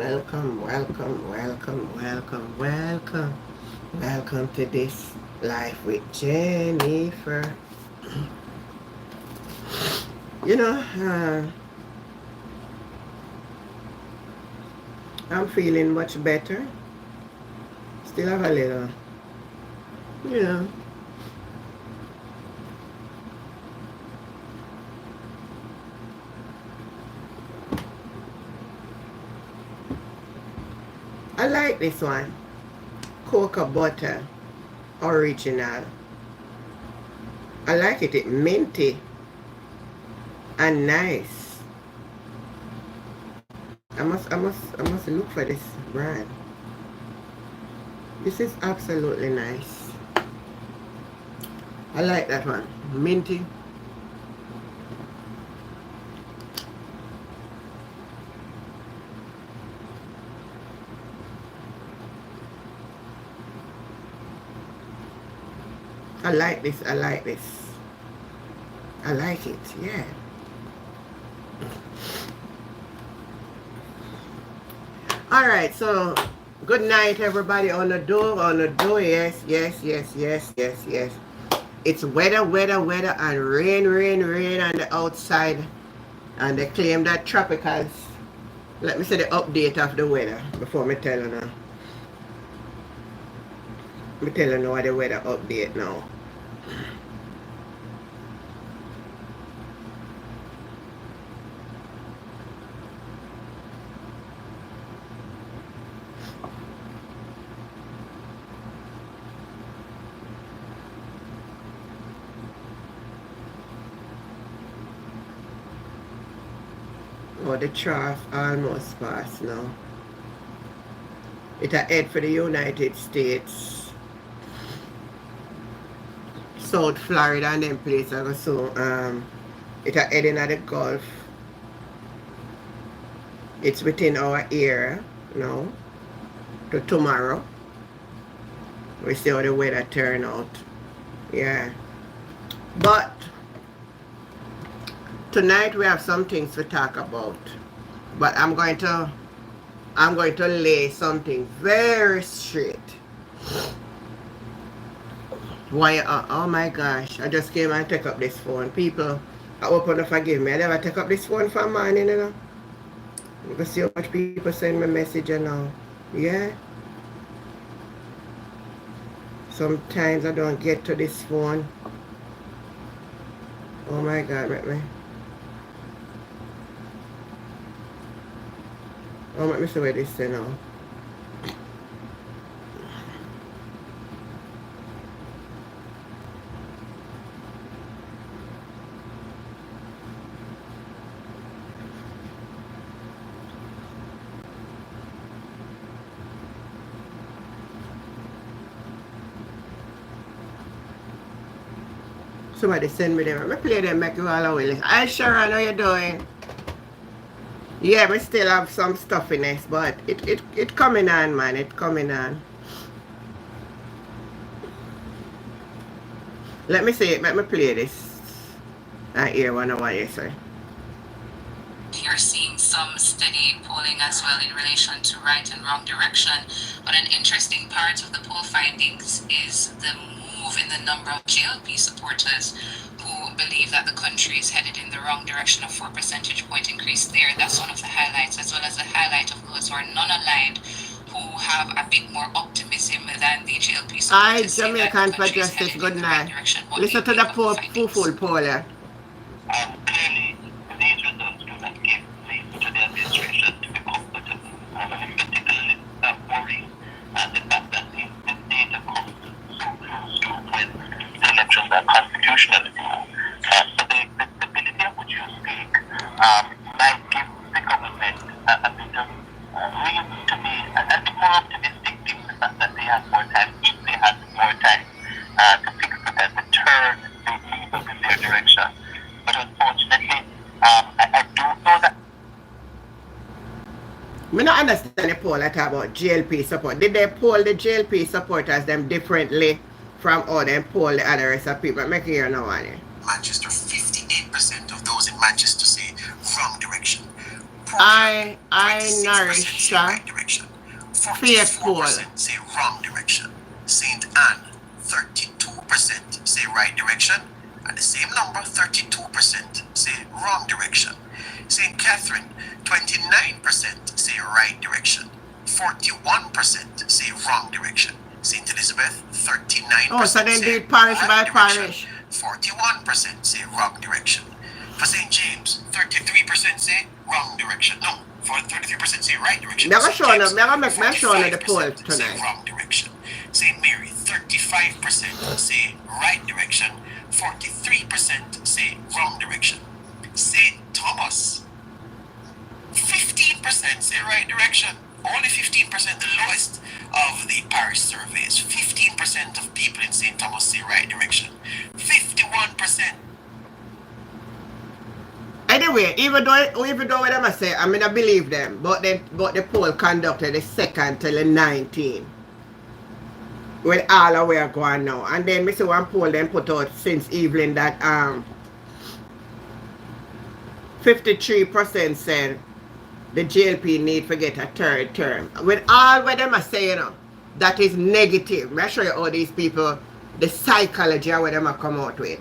Welcome, welcome, welcome, welcome, welcome. Welcome to this Life with Jennifer. You know, I'm feeling much better. Still have a little, you know. I like this one. Cocoa butter, original. I like it. It's minty and nice. I must look for this brand. This is absolutely nice. I like that one. Minty. I like this. I like this. I like it. Yeah. All right. So, good night, everybody. On the door. On the door. Yes. Yes. Yes. Yes. Yes. Yes. It's weather, weather, weather, and rain, rain, rain on the outside. And they claim that tropicals. Let me say the update of the weather before me tell you now. Me tell you now what the weather update now. Oh, the trough almost passed now. It a head for the United States. South Florida and them places. So it a heading at the Gulf. It's within our area now. To tomorrow. We see how the weather turn out. Yeah. But tonight we have some things to talk about. But I'm going to lay something very straight. Why? Oh my gosh! I just came and take up this phone. People, I hope you forgive me. I never take up this phone for morning, you know. You can see how much people send me message now. Yeah. Sometimes I don't get to this phone. Oh my God, let me. Oh, let me see what this say now. Somebody send me them. Let me play them, make you all away. Hi Sharon, how you doing? Yeah, we still have some stuffiness, but it coming on, man. It coming on. Let me see it. Let me play this. I hear one of what you say. You're seeing some steady polling as well in relation to right and wrong direction. But an interesting part of the poll findings is the move in the number of GLP supporters who believe that the country is headed in the wrong direction, a 4 percentage point increase there. That's one of the highlights, as well as a highlight of those who are non-aligned, who have a bit more optimism than the GLP supporters. Hi, Jamaican for Justice, good night. Listen to the full poll. Clearly, these results do not give reason to the administration to be comfortable, and particularly that worry and the fact that this data comes so close to when the elections are constitutionally due. So the ability of which you speak might give the government a bit of reason to be a bit more optimistic, given the fact that they have more time, if they had more time to fix it and to turn the needle in their direction. But unfortunately, I don't know that. Me not understand the poll at about GLP support. Did they poll the GLP supporters them differently from how they poll the other rest of people? Make it hear now on it. Manchester, 58% of those in Manchester say wrong direction. I nourish say right direction. faithful. 44% say wrong direction. Saint Anne, 32% say right direction. And the same number, 32% say wrong direction. Saint Catherine, 29% say right direction. 41% say wrong direction. Saint Elizabeth, 39% Oh, so they do say it parish by right parish. direction. 41% say wrong direction. For St. James, 33% say wrong direction. No, for 33% say right direction. Never St. show James, them, never make me show them the 45% poll say tonight. wrong direction. St. Mary, 35% say right direction. 43% say wrong direction. St. Thomas, 15% say right direction. Only 15%, the lowest of the parish surveys. 15% of people in St. Thomas say right direction. 51%. Anyway, even though what I say, I mean I believe them, but the poll conducted the 2nd till the 19th. When all the way going now. And then me see one poll then put out since evening that 53% said the JLP need to get a 3rd term. With all what them are saying, that is negative. Let me show you all these people, the psychology of what them are come out with.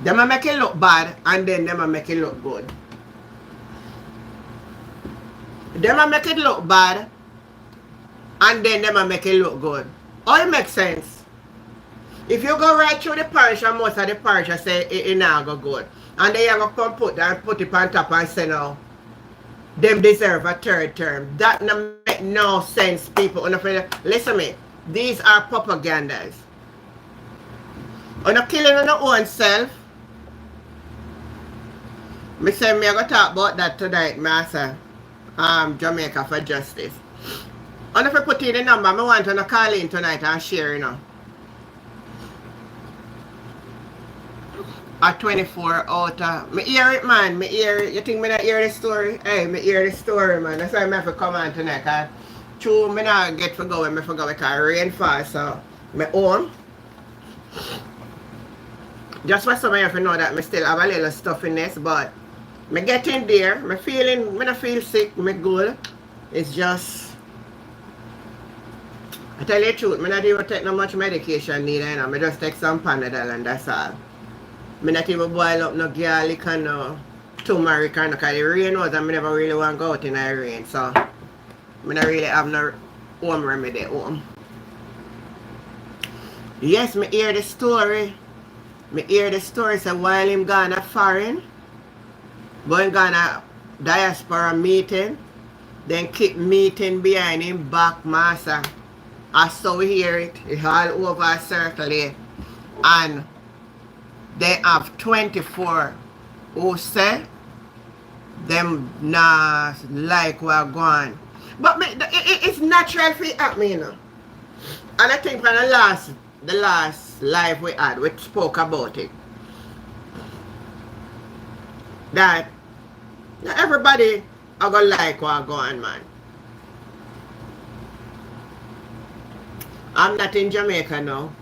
Them are make it look bad and then them are make it look good. Them are make it look bad and then them are make it look good. All it makes sense. If you go right through the parish and most of the parish say it not go good. And then you go come put it on top and say no, them deserve a 3rd term. That no make no sense, people. Listen to me. These are propagandas. You're not killing on your own self. Me say me I go talk about that tonight, master. Jamaica for justice. And if I put in the number, I want to call in tonight and share, At 24 out of... Me hear it, man. Me hear it. You think me not hear the story? Hey, me hear the story, man. That's why I have to come on tonight. Cause true, me not get to go when me forgot because rain fast. So, me home. Just for some of you to know that me still have a little stuffiness, but me get in there. Me not feel sick. Me good. It's just... I tell you the truth, I not even take no much medication neither, I just take some Panadol and that's all. I not even boil up no garlic and no turmeric and because the rain was and I never really want to go out in the rain. So, I not really have no home remedy at home. Yes, I hear the story. I hear the story say while him gone a foreign, going gone a diaspora meeting, then keep meeting behind him back, master. I saw we hear it. It's all over a circle here. And they have 24 who say them not like we're going. But it's natural for it happen, And I think from the last live we had, we spoke about it. That not everybody are gonna like we're going, man. I'm not in Jamaica now.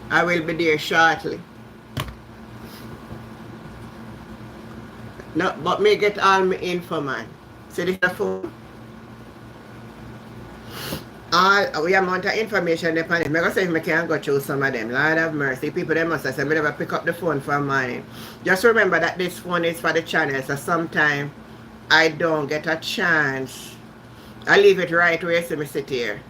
I will be there shortly. No, but me get all my info, man. See this the phone? We amount of information depend it. I'm gonna say if I can go through some of them. Lord have mercy. People they must have said me never pick up the phone for morning. Just remember that this phone is for the channel, so sometimes I don't get a chance. I leave it right where you see me sit here.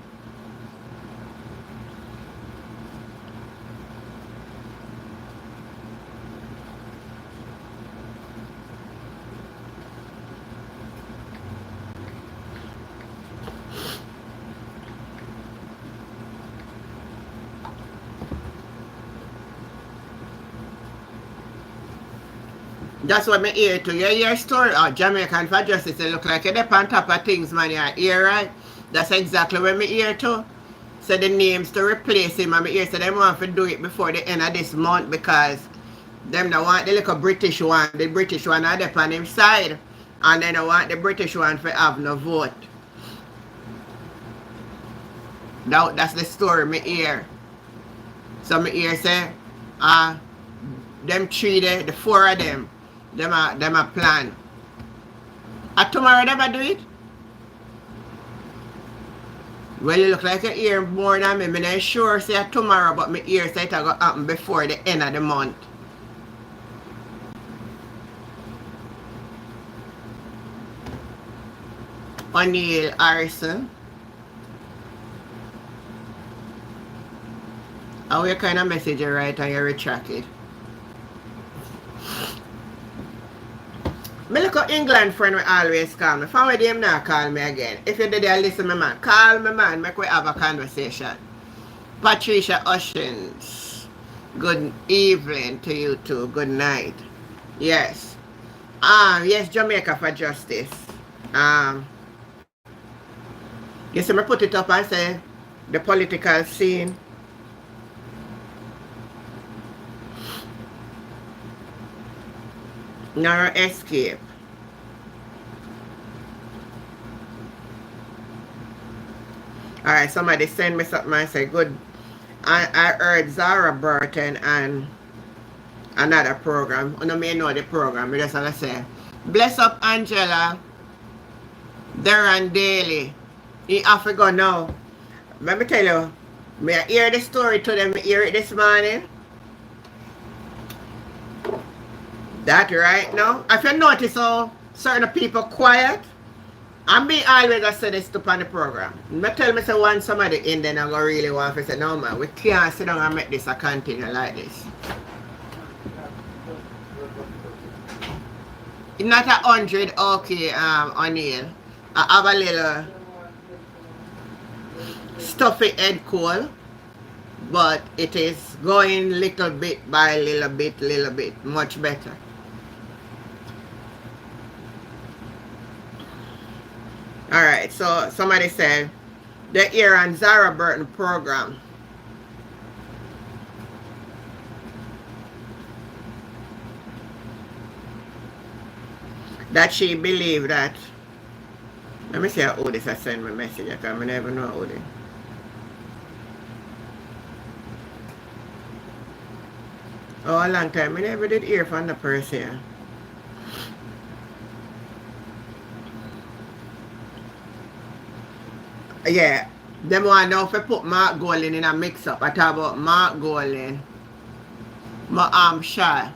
That's what me hear to. You hear story? Oh, Jamaican for justice. It look like you're on top of things, man. You hear, right? That's exactly what me hear to. So the names to replace him. And me hear so they want to do it before the end of this month because them don't want the little British one. The British one are there on him side. And then they want the British one to have no vote. Now that's the story me hear. So me hear say, them three there, the four of them, Them a plan. Tomorrow them a do it? Well, you look like you hear more than me. I'm not sure say tomorrow, but my ear say it'll happen before the end of the month. O'Neill Harrison. How you kind of message you write and you retract it? Me look at England friend will always call me. From where them now call me again. If you did listen me man, call me man, make we have a conversation. Patricia Oceans. Good evening to you too. Good night. Yes. Yes, Jamaica for justice. You see me put it up and say the political scene. Narrow escape. Alright, somebody send me something and say, good. I heard Zara Burton and another program. You may know the program. I just want to say, bless up Angela. Darren Daly. In Africa now. Let me tell you, may I hear the story to them, hear it this morning. That right now. If you notice how certain people quiet, I'm being always I say this on the program. Me tell me say once somebody in then I go really want to say, no man, we can't sit down and make this a continue like this. It's not 100 okay, O'Neill. I have a little stuffy head cold, but it is going little bit by little bit, much better. Alright, so somebody said the Aaron Zara Burton program. That she believed that. Let me see how old this I send my message because I never know how old it. Oh, a long time. I never did hear from the person. Yeah, them want now if I put Mark Golding in a mix up. I talk about Mark Golding. My shy.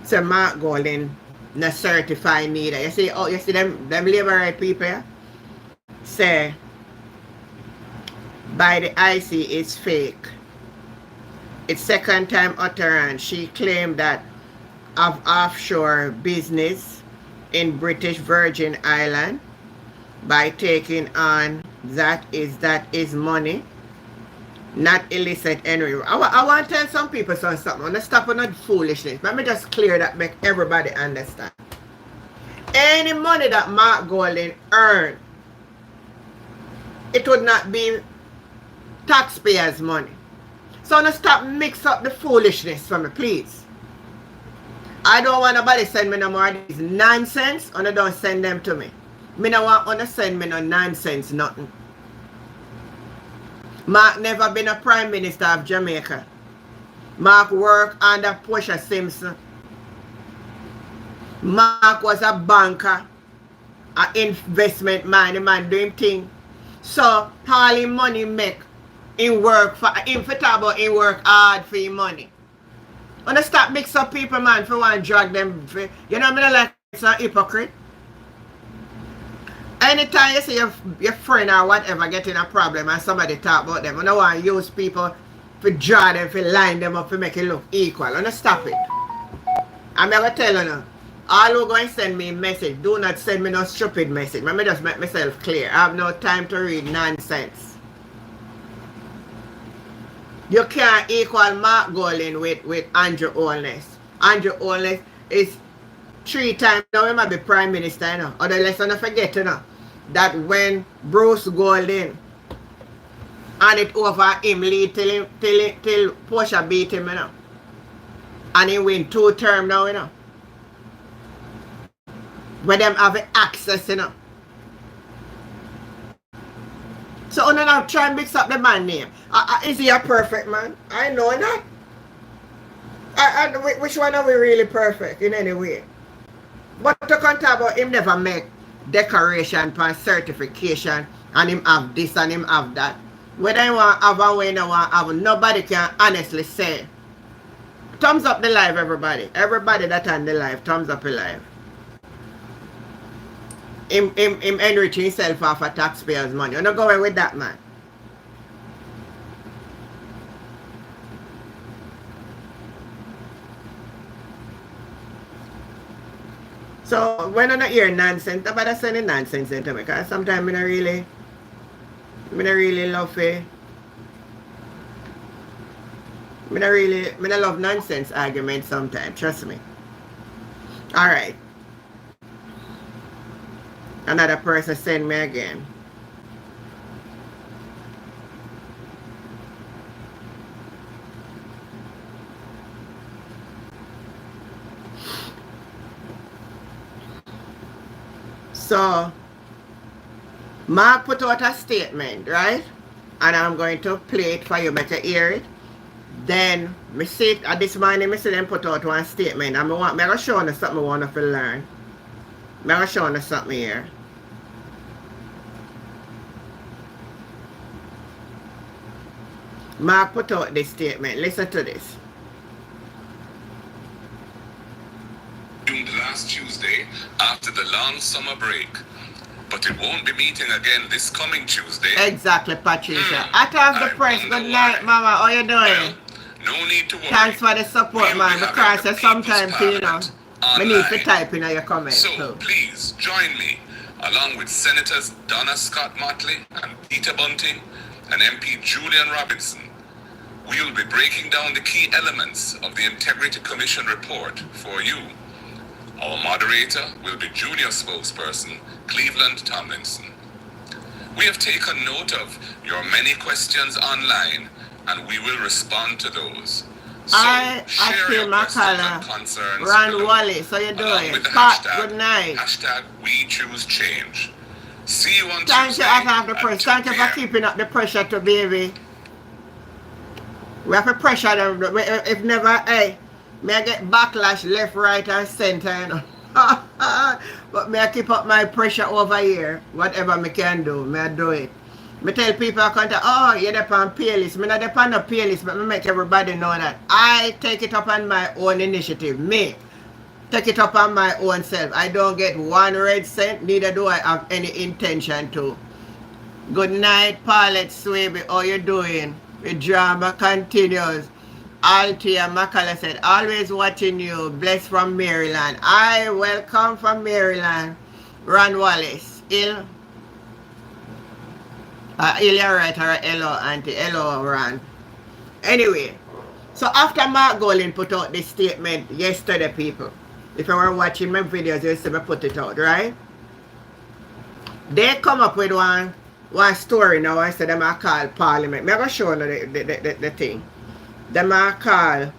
So Mark Golding not certified neither. You see, oh, you see them labor right people, yeah? Say by the IC is fake. It's second time utterance. She claimed that of offshore business in British Virgin Island by taking on that is money, not illicit anyway. I want to tell some people something. I want to stop on that foolishness. Let me just clear that, make everybody understand. Any money that Mark Golding earned, it would not be taxpayers' money. So now stop mix up the foolishness for me, please. I don't want nobody send me no more of these nonsense, and don't send them to me. Me no want to send me no nonsense, nothing. Mark never been a Prime Minister of Jamaica. Mark worked under Portia Simpson. Mark was a banker, an investment man, the man doing thing. So all his money make, in work for him for talk about in work hard for his money. Wanna stop mix up people, man, for one drag them for, you know what I mean, like it's a hypocrite. Anytime you see your friend or whatever getting a problem and somebody talk about them, you don't want to use people to draw them, to line them up, to make it look equal. You don't stop it. I'm going to tell you now, all who going to send me a message, do not send me no stupid message. Let me just make myself clear. I have no time to read nonsense. You can't equal Mark Golding with Andrew Holness. Andrew Holness is 3 times now he might be Prime Minister, you know. Or the lesson I forget, you know, that when Bruce Golding and it over him lead till Portia beat him, you know. And he win 2 terms now, you know. When them have access, you know. So you now try and mix up the man name. Is he a perfect man? I know that. Which one are we really perfect in any way? But to come talk about him never make decoration for certification and him have this and him have that. Whether he want have or when he want have, nobody can honestly say. Thumbs up the live, everybody. Everybody that on the live, thumbs up the live. Him enriching himself off of taxpayers' money. You're not going with that, man. So when I not hear nonsense, nobody send nonsense into me. Because sometimes I don't really love it. I don't love nonsense arguments sometimes, trust me. Alright. Another person send me again. So, Mark put out a statement, right? And I'm going to play it for you, better hear it. Then, me see it, at this morning, I see them put out one statement. And I'm going to show you something I want to learn. I'm going to show you something here. Mark put out this statement. Listen to this. Last Tuesday after the long summer break, but it won't be meeting again this coming Tuesday. Exactly, Patricia. Out of the press. Good night, Mama. How you doing? Well, no need to worry. Thanks for the support, man. Because sometimes, you know, I need to type in your comments. So, please join me, along with Senators Donna Scott Motley and Peter Bunting and MP Julian Robinson. We will be breaking down the key elements of the Integrity Commission report for you. Our moderator will be junior spokesperson Cleveland Tomlinson. We have taken note of your many questions online and we will respond to those. So I feel my color. Ron Wallace, how you doing? Pat, good night. Hashtag We Choose Change. See you on Thank Tuesday. you, I have the pressure. Thank you for keeping up the pressure to baby. We have to pressure them. If never, hey. May I get backlash left, right, and center, you know. But may I keep up my pressure over here. Whatever I can do, may I do it. Me tell people I can't, oh, you're there on playlist. Me not there on the playlist, but me make everybody know that I take it up on my own initiative. Me take it up on my own self. I don't get one red cent, neither do I have any intention to. Good night, Paulette Swaby. How you doing? The drama continues. Altia Makala said, always watching you. Blessed from Maryland. I welcome from Maryland. Ron Wallace. Ilya right or hello auntie. Hello Ron. Anyway, so after Mark Golin put out this statement yesterday, people, if you were watching my videos, you see me put it out, right? They come up with one story now. I said them I call Parliament. I'm going to show you the thing. Them I call,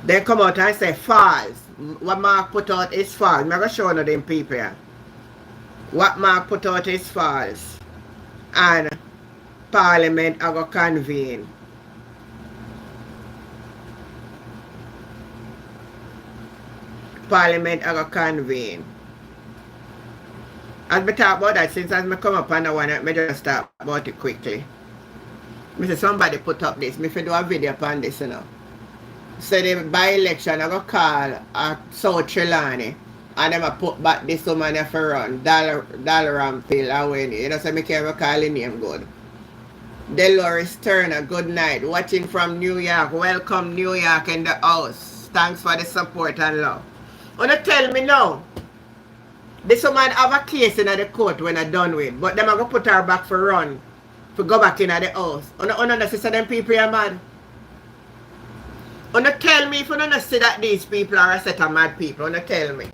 they come out and say false. What Mark put out is false. I'm going to show you them people here. What Mark put out is false. And Parliament are going to convene. Parliament are going to convene. As we talk about that, since as I come up on the one, I just talk about it quickly. I say somebody put up this. I do a video upon this, you know. So the by-election, I go call South Trelawney and them put back this woman for run, Dalrymple and Winnie. You know, so I can't call the name good. Dolores Turner, good night. Watching from New York. Welcome New York in the house. Thanks for the support and love. Wanna tell me now, this woman have a case in the court when I done with, but them are going to put her back for run. To go back in the house. Una see them people are mad. Una tell me if you don't see that these people are a set of mad people. Una tell me.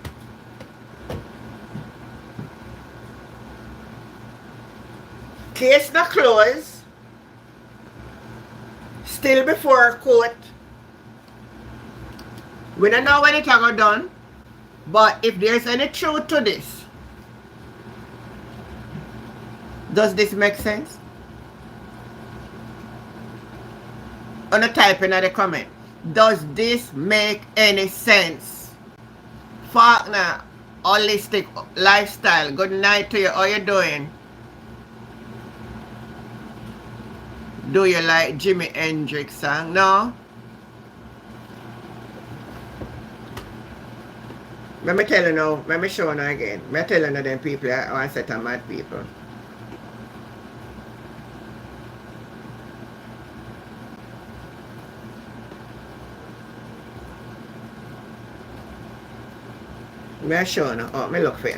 Case not closed. Still before court. We don't know when it will go done. But if there's any truth to this, does this make sense? On the type in the comment. Does this make any sense? Faulkner, holistic lifestyle. Good night to you. How you doing? Do you like Jimi Hendrix song? No? Let me tell you now. Let me show you now again. Let me tell you now them people are one set of mad people. Me show you now. Oh, me look for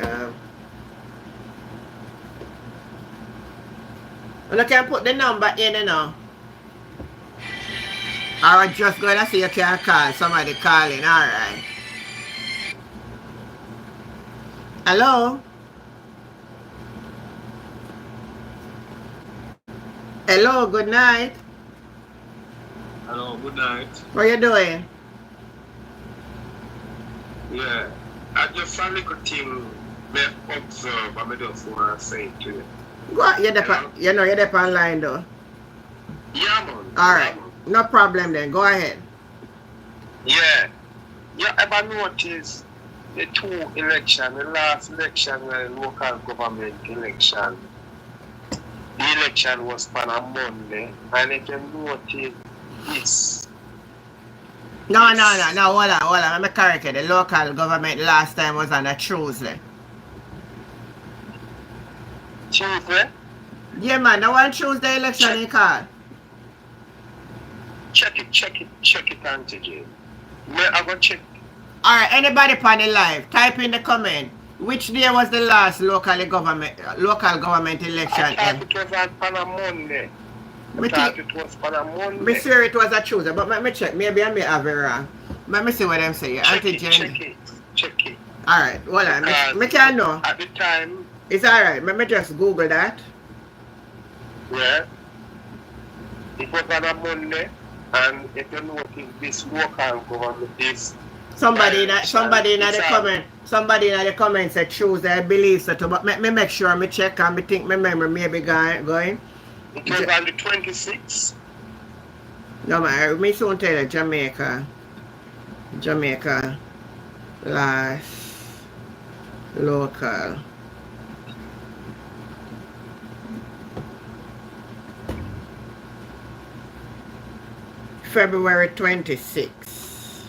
you can put the number in, you know. Or just gonna see you can call. Somebody calling. Alright. Hello? Hello, good night. Hello, good night. What you doing? Yeah, I just a little thing me observe and I just want to say to you. Go on, you're there online though. Yeah, man. Alright. Yeah, man. No problem then. Go ahead. Yeah. You ever notice the two elections, the last election and the local government election? The election was on a Monday, and if you notice this. No, hold on. Let me correct it. The local government last time was on a Tuesday. Tuesday? Yeah, man, the one Tuesday election you call. Check it, Auntie Jane. I go check. Alright, anybody on the live, type in the comment. Which day was the last local government election? I thought it was on a Monday. It was on a Monday. Me sure it was a Tuesday, but let me check. Maybe I may have it wrong. Let me see what them say. Check it. Alright, hold on. Me can't know. At the time. It's alright. Let me just Google that. Yeah. It was on a Monday, and if you notice this local government is somebody in the comment said Tuesday, I believe so too, but me make sure me check and me think my memory may be going. It was on the 26th. No man, me soon tell you Jamaica last local. February 26th.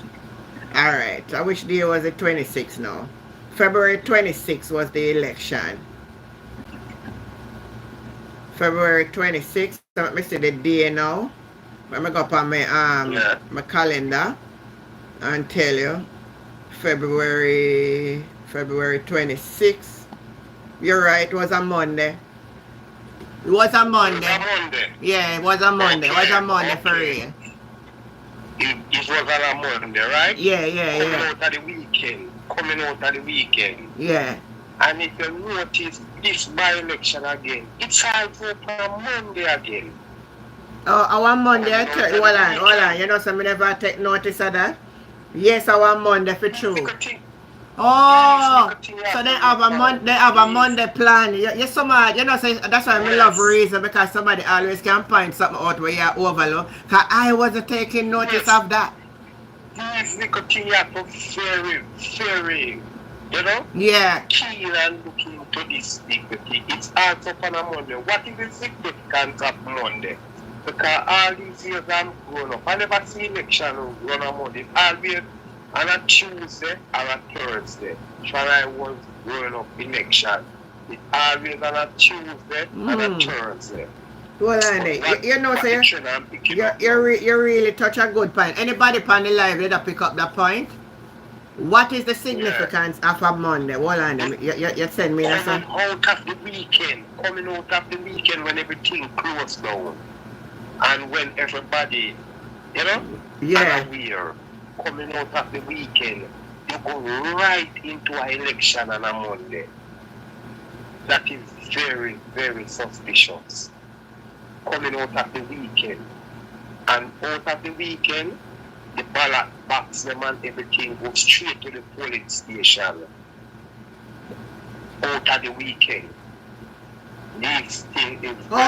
Alright, I wish the year was the 26th now. February 26th was the election. February 26th. So let me see the day now. Let me go up on my my calendar and tell you. February 26th. You're right, it was a Monday. It was a Monday. Yeah, it was a Monday. It was a Monday for real. It was on a Monday, right? Yeah. Coming out of the weekend. Yeah. And if you notice this by-election again, it's also on a Monday again. Oh, our Monday, hold on. You know, some never take notice of that? Yes, our Monday for true. Oh, so they have a Monday plan. You're so mad. You know, so that's why I love reason, because somebody always can point something out where you overlook. Because I wasn't taking notice of that. These little things are very, you know? Yeah. Keen and looking to this thing. It's also on a Monday. What is the significance of Monday? Because all these years I'm growing up, I never see election run on Monday. Always on a Tuesday or a Thursday. So I was growing up election. It's always on a Tuesday and a Thursday. Well, you know, sir, you really touch a good point. Anybody on the live that pick up that point? What is the significance of a Monday? Hold on, you send me that. Coming out of the weekend when everything closed down. And when everybody, you know, aware, coming out of the weekend, you go right into an election on a Monday. That is very, very suspicious. Coming out of the weekend. And out of the weekend, the ballot box them and everything goes straight to the polling station. Out of the weekend. This thing is very,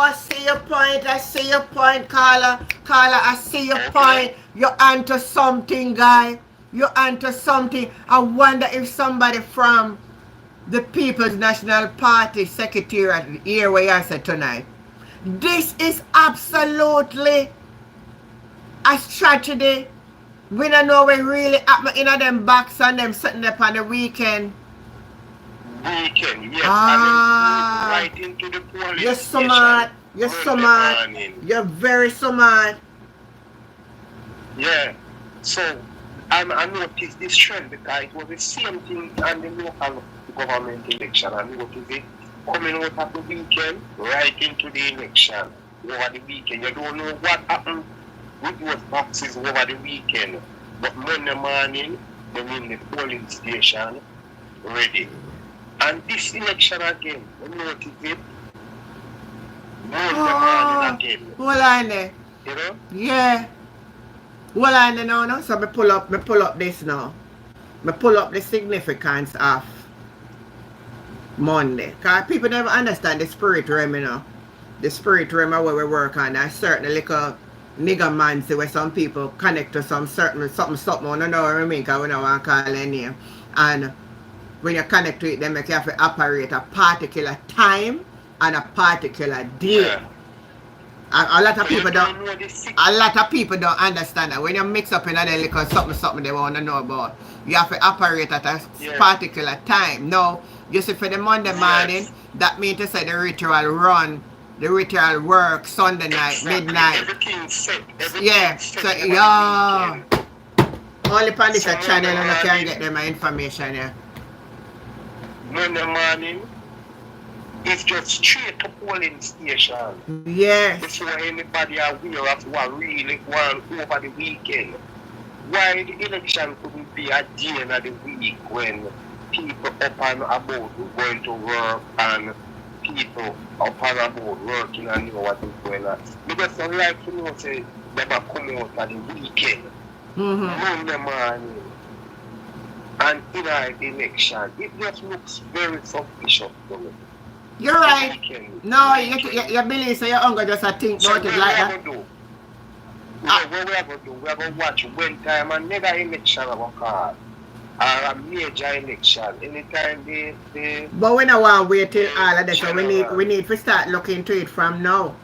I see your point. I see your point, Carla. Carla, I see your point. You're onto something, guy. You're onto something. I wonder if somebody from the People's National Party Secretariat here where I said tonight. This is absolutely a strategy. We don't know what really happen in them box and them sitting up on the weekend. Yes. Right into the police. You're smart. You're smart. You're very smart. Yeah. So I noticed this trend because it was the same thing on the local government election. I noticed it coming out of the weekend right into the election over the weekend. You don't know what happened with those boxes over the weekend. But Monday morning, they're in the polling station ready. And this election again, you notice it? Monday morning again. Hold on there. You know? Yeah. Hold on there now, no? So me pull up this now. Me pull up the significance of Monday. Because people never understand the spirit realm, you know. The spirit realm where we work on. There's certain little nigger man say where some people connect to some certain something. I don't know what I mean, because we don't want to call their name. And when you connect to it, then you have to operate a particular time and a particular day. Yeah. A lot of people don't understand that. When you mix up in a little something they want to know about, you have to operate at a particular time. Now, you see for the Monday morning, that means to say the ritual run, the ritual work, Sunday night, midnight. Everything's set. So yeah. Only on this channel and I can get them information, yeah. Monday morning, it's just straight to polling station. Yes. Before anybody aware of what really went over the weekend. Why the election couldn't be a day of the week when people up and about going to work and people up and about working and know what is going on. Because I like to know say they might come out at the weekend. Monday morning. And in our election, it just looks very suspicious to me. You're right. No, you believe so you're hungry just to think about it like that. What we are going to do, we are going to watch when time another election of a card. Or a major election. Anytime they But we don't want to wait till all of that, so we need to start looking into it from now.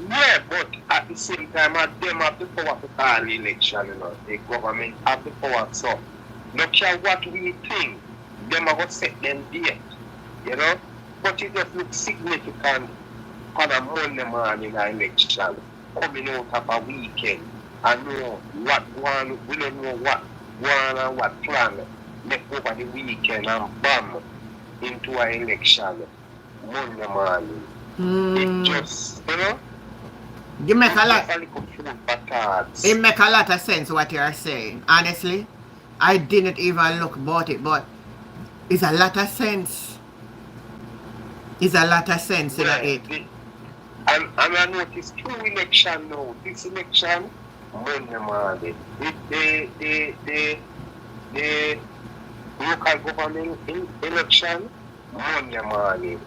Yeah, but at the same time, them have the power to call the election, you know. The government have the power, so no care what we think, them are going to set them date, you know. But it just looks significant on a Monday morning election, coming out of a weekend, and know what one, we don't know what one and what plan left over the weekend and bam into an election Monday morning. It just, you know, it make a lot of sense what you are saying. Honestly, I didn't even look about it, but it's a lot of sense. It's a lot of sense in it. And I noticed 2 elections now. This election, Monday morning. The local government election, Monday morning.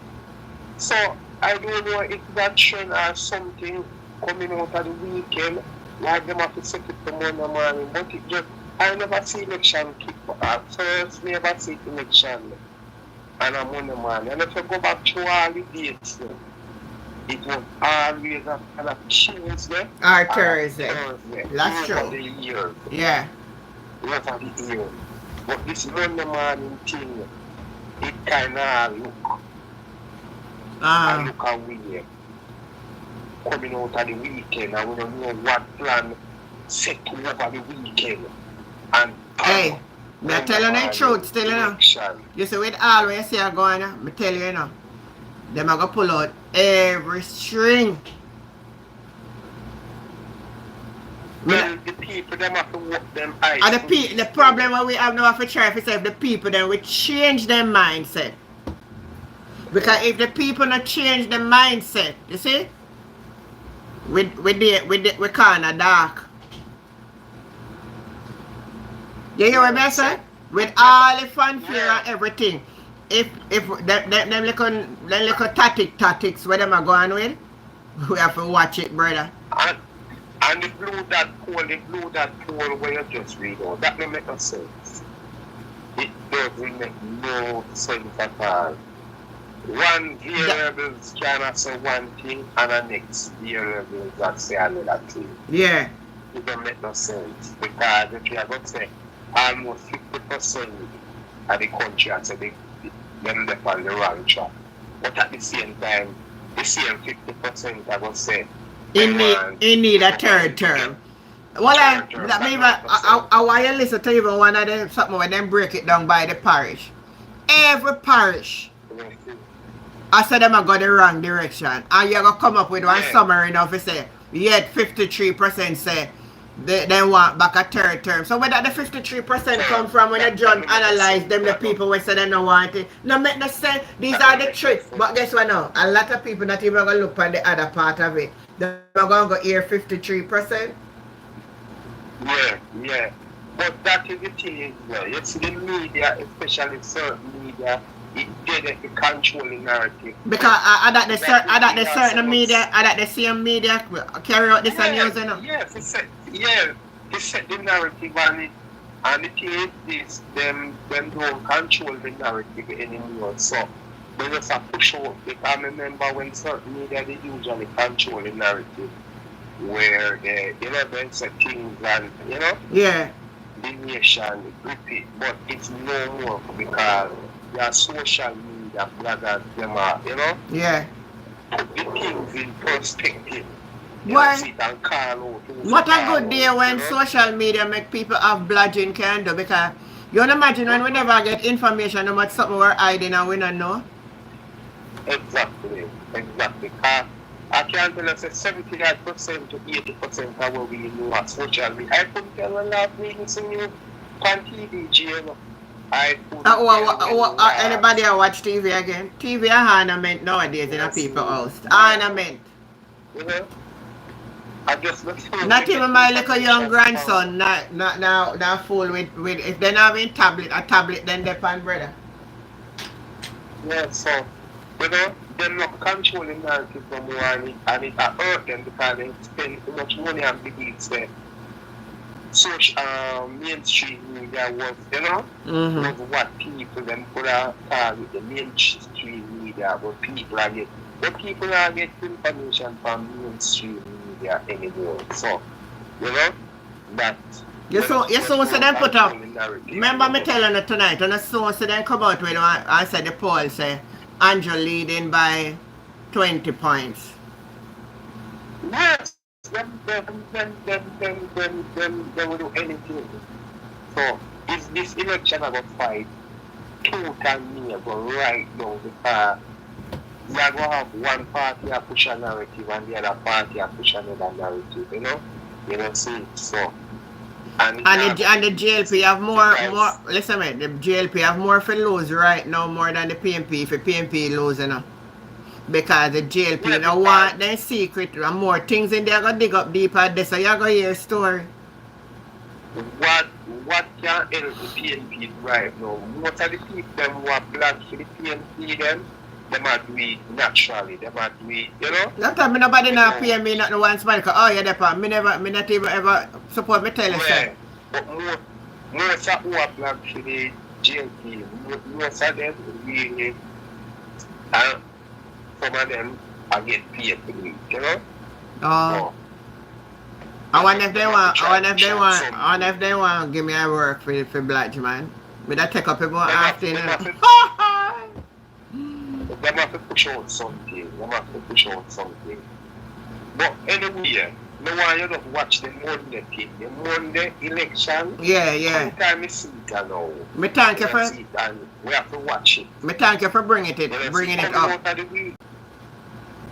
So I don't know if that trend or something coming out of the weekend, like them have to set it to Monday morning. But it just, I never see election kick off. First, never see election on a Monday morning. And if you go back to all the dates, it was always a Tuesday or Thursday. That's true. Over the years. Yeah. Over the years. But this Monday morning thing, it kind of look away. Coming out of the weekend, and we don't know what plan set over the weekend. And hey, I'm telling you the truth still, you know. You see, with all when you see are going, I tell you, you know, them are going to pull out every string. Well, the people, them have to work them eyes. And the problem that we have now for try to say if the people, then we change their mindset. Because if the people not change their mindset, you see, we kind of dark. You hear what I say? With all the fanfare and everything, them little tactics where them are going with, we have to watch it, brother. And the blue that pole where you just read out, that don't make no sense. It doesn't make no sense at all. One variable can say one thing and the next variable that say another thing. Yeah. It don't make no sense. Because if you are going to say almost 50% of the country and say them left on the wrong track. But at the same time, the same 50% are going to say in need a third term. Well, I want you listen to even one of them something when them break it down by the parish. Every parish, I said them are going the wrong direction, and you're gonna come up with one summary enough to say, yet 53% say they want back a third term. So where that the 53% come from when the judge analyze them, the people who say they don't want it, no make no sense. These are the tricks. But guess what now? A lot of people not even gonna look on the other part of it. They're gonna go hear 53%. Yeah. But that is the thing, you see the media, especially certain media, it did to control the narrative. Because the certain media, the same media carry out this news, you know? Yes, they set the narrative on it. And the thing is this, them don't control the narrative anymore. So they just have to push out. Because I remember when certain media, they usually control the narrative. Where they say things and, the nation grip it. But it's no more because your social media bloggers, them are, put the things in perspective. Why? What a good day when social media make people have bludgeon can do, because you don't imagine when we never get information about something we're hiding and we don't know. Exactly. I can tell us that 75% to 80% of what we know at social media. I couldn't tell a lot of things in you on TV, Jane. Anybody watch TV again? TV are ornament nowadays in a people's house. Ornament. I guess not even my little young grandson not fool with if they're not having a tablet then they're pan, brother. Yeah, so they're not controlling narrative no more, and it hurt them because they spend too much money on beliefs that social mainstream media was, was what people then put out with the mainstream media, but people are getting information from mainstream media anymore. So, that. You saw them put up. Remember me telling you tonight, and I saw them come out with I said the poll say Andrew leading by 20 points. Yes, them will do anything. So, is this election about fight total near go right now because you are going to have one party a push a narrative and the other party a push another narrative, You don't see it, so. And the GLP have more, listen man, the GLP have more for lose right now more than the PNP for PNP lose, because the GLP don't want their secret and more things in there gonna dig up deeper this, so you're gonna hear a story. What can help the PNP right now? Most of the people them who are black for the PNP them are doing it naturally, them are doing it, That time nobody now pay me not the one smile because you're the me not even ever support me tell you so. But most of who are black for the GLP, most of them really some of them are get paid to do it, So, I wonder if they want to give me a work for black man. But I take up a more often. They have to push out something. But anyway, no one you don't watch the Monday thing. The Monday election. Yeah. Sometimes I see it now. Me thank you for. We have to watch it. Me thank you for bringing it up.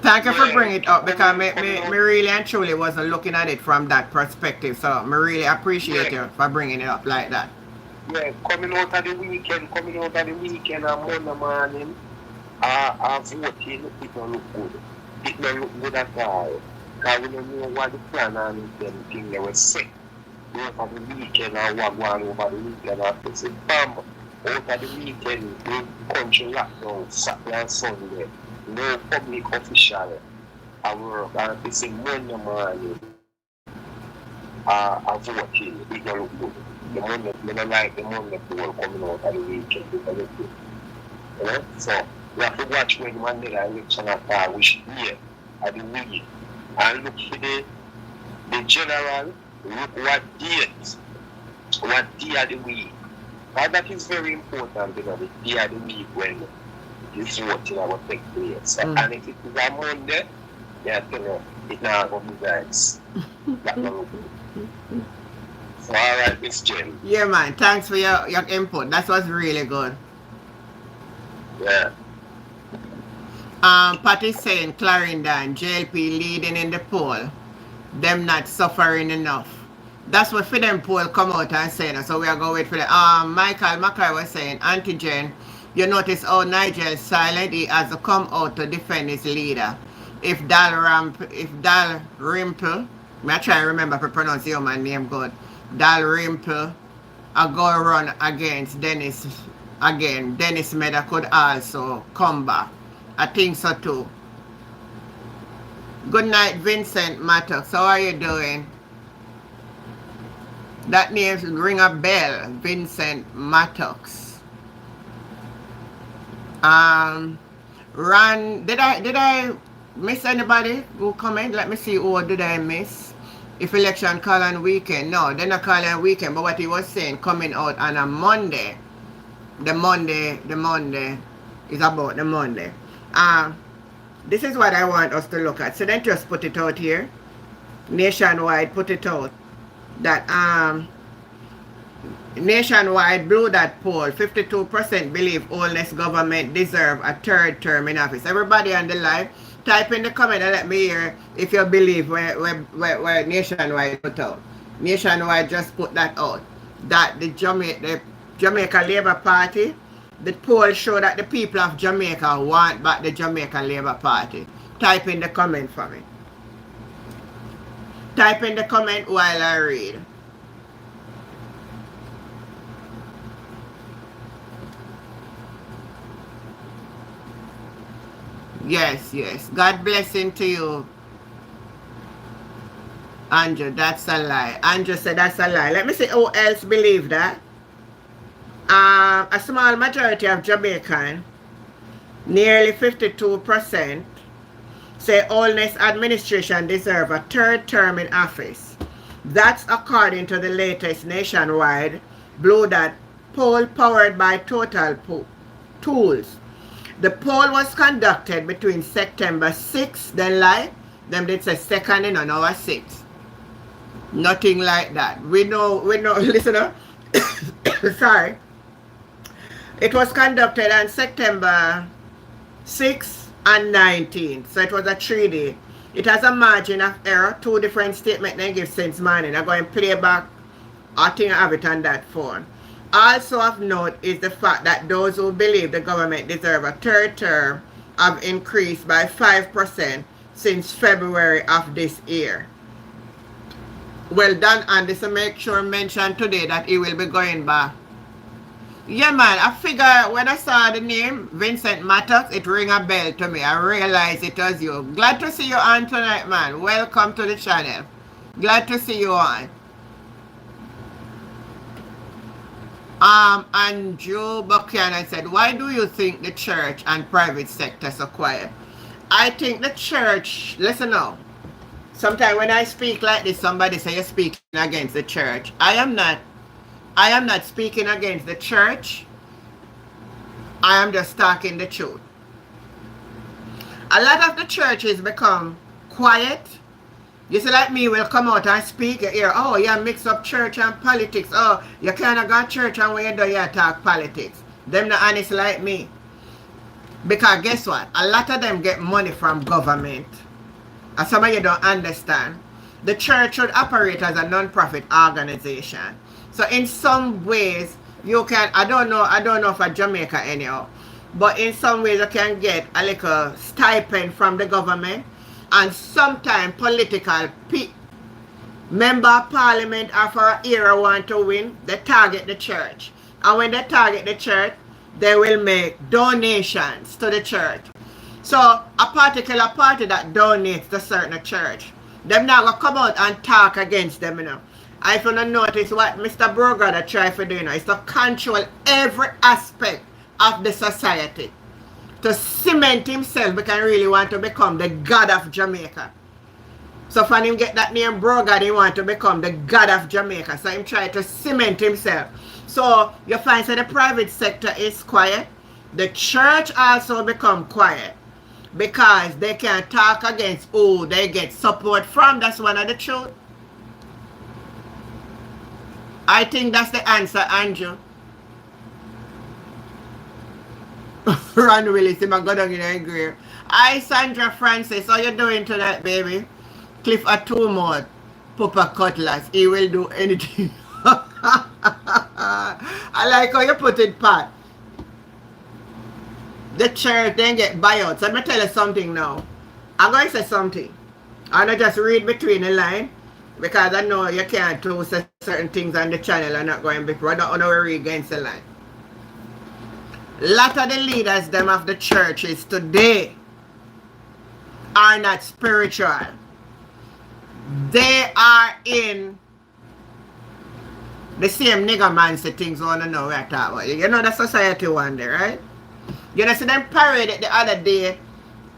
Thank you for bringing it up because me really and truly wasn't looking at it from that perspective. So me really appreciate you for bringing it up like that. Yeah, coming out of the weekend on Monday morning. Voting, it don't look good. It don't look good at all. Because we don't know what the plan and them thing they were set. Over the weekend or what going over the weekend after say, bam, Out of the weekend, the country lockdown, Saturday and Sunday. No public official at work. And it's a Monday morning voting. It don't look good. The Monday, they don't like the Monday poll coming out of the weekend. It don't look good. You know? So we have to watch when the Monday election at which year at the week. And look for the general, look what date of the week. And that is very important, you know, the day of the week when this voting will take place. And if it is a Monday, yeah, you know, it's not going to be nice. That's not good. So, all right, Miss Jen. Yeah, man. Thanks for your input. That was really good. Yeah. Patty saying Clarendon, JLP leading in the poll. Them not suffering enough. That's what for them poll come out and saying. So we are going to wait for that. Michael Mackay was saying, Antigen, you notice how Nigel silent, he has to come out to defend his leader. If Dal Rimple, I try to remember to pronounce your man name good. Dal Rimple, I go run against Dennis again. Dennis Meda could also come back. I think so too. Good night, Vincent Mattox. How are you doing? That name ring a bell, Vincent Mattox. Ron, did I miss anybody who comment? Let me see who did I miss. If election call on weekend. No, they're not calling on weekend, but what he was saying coming out on a Monday. The Monday is about the Monday. This is what I want us to look at. So then just put it out here. Nationwide, put it out. That Nationwide Blue Dot poll, 52% believe oldest government deserve a third term in office. Everybody on the live, type in the comment and let me hear if you believe where Nationwide put out. Nationwide just put that out. That the Jamaica Labour Party, the poll show that the people of Jamaica want back the Jamaica Labour Party. Type in the comment for me. Type in the comment while I read. Yes. God blessing to you. Andrew, that's a lie. Andrew said that's a lie. Let me see who else believe that. A small majority of Jamaican, nearly 52%, say Oldness administration deserve a third term in office. That's according to the latest Nationwide Blue Dot poll powered by Total Tools. The poll was conducted between September 6th, them did say 2nd and on our 6th. Nothing like that. We know, listener, sorry. It was conducted on September 6th and 19th. So it was a 3-day. It has a margin of error. 2 different statements they give since morning. I'm going to play back. I think I have it on that phone. Also of note is the fact that those who believe the government deserve a third term have increased by 5% since February of this year. Well done, Andy. So make sure mention today that he will be going back. Yeah, man, I figure when I saw the name Vincent Mattox, it rang a bell to me. I realized it was you. Glad to see you on tonight, man. Welcome to the channel. Glad to see you on. Andrew Buchanan said, why do you think the church and private sector so quiet? I think the church, listen now. Sometimes when I speak like this, somebody say you're speaking against the church. I am not speaking against the church. I am just talking the truth. A lot of the churches become quiet. You see, like me, will come out and speak. You hear, oh, you mix up church and politics. Oh, you can't go to church and when you do, you talk politics. Them not honest like me. Because guess what? A lot of them get money from government. And some of you don't understand. The church should operate as a non-profit organization. So in some ways, you can, I don't know for Jamaica anyhow, but in some ways you can get a little stipend from the government, and sometimes political member of parliament or for an era want to win, they target the church. And when they target the church, they will make donations to the church. So a particular party that donates to certain church, them not gonna come out and talk against them, you know. I if you don't notice what Mr. Brogada try to do, you know, is to control every aspect of the society. To cement himself because he really want to become the god of Jamaica. So for him get that name Brogada, he want to become the god of Jamaica. So him try to cement himself. So you find that the private sector is quiet. The church also become quiet. Because they can talk against who they get support from. That's one of the truth. I think that's the answer, Andrew. Ron Willis, him a go down in the grave. Hi, Sandra Francis. How you doing tonight, baby? Cliff a two more. Papa Cutlass. He will do anything. I like how you put it, Pat. The church then get buyouts. Let me tell you something now. I'm going to say something. I'm going to just read between the line. Because I know you can't do certain things on the channel. I'm not going before. I don't want to read against the line. A lot of the leaders them of the churches today are not spiritual. They are in the same nigger man things I want to know what I talk about. You know the society one day, right? You know see them parade the other day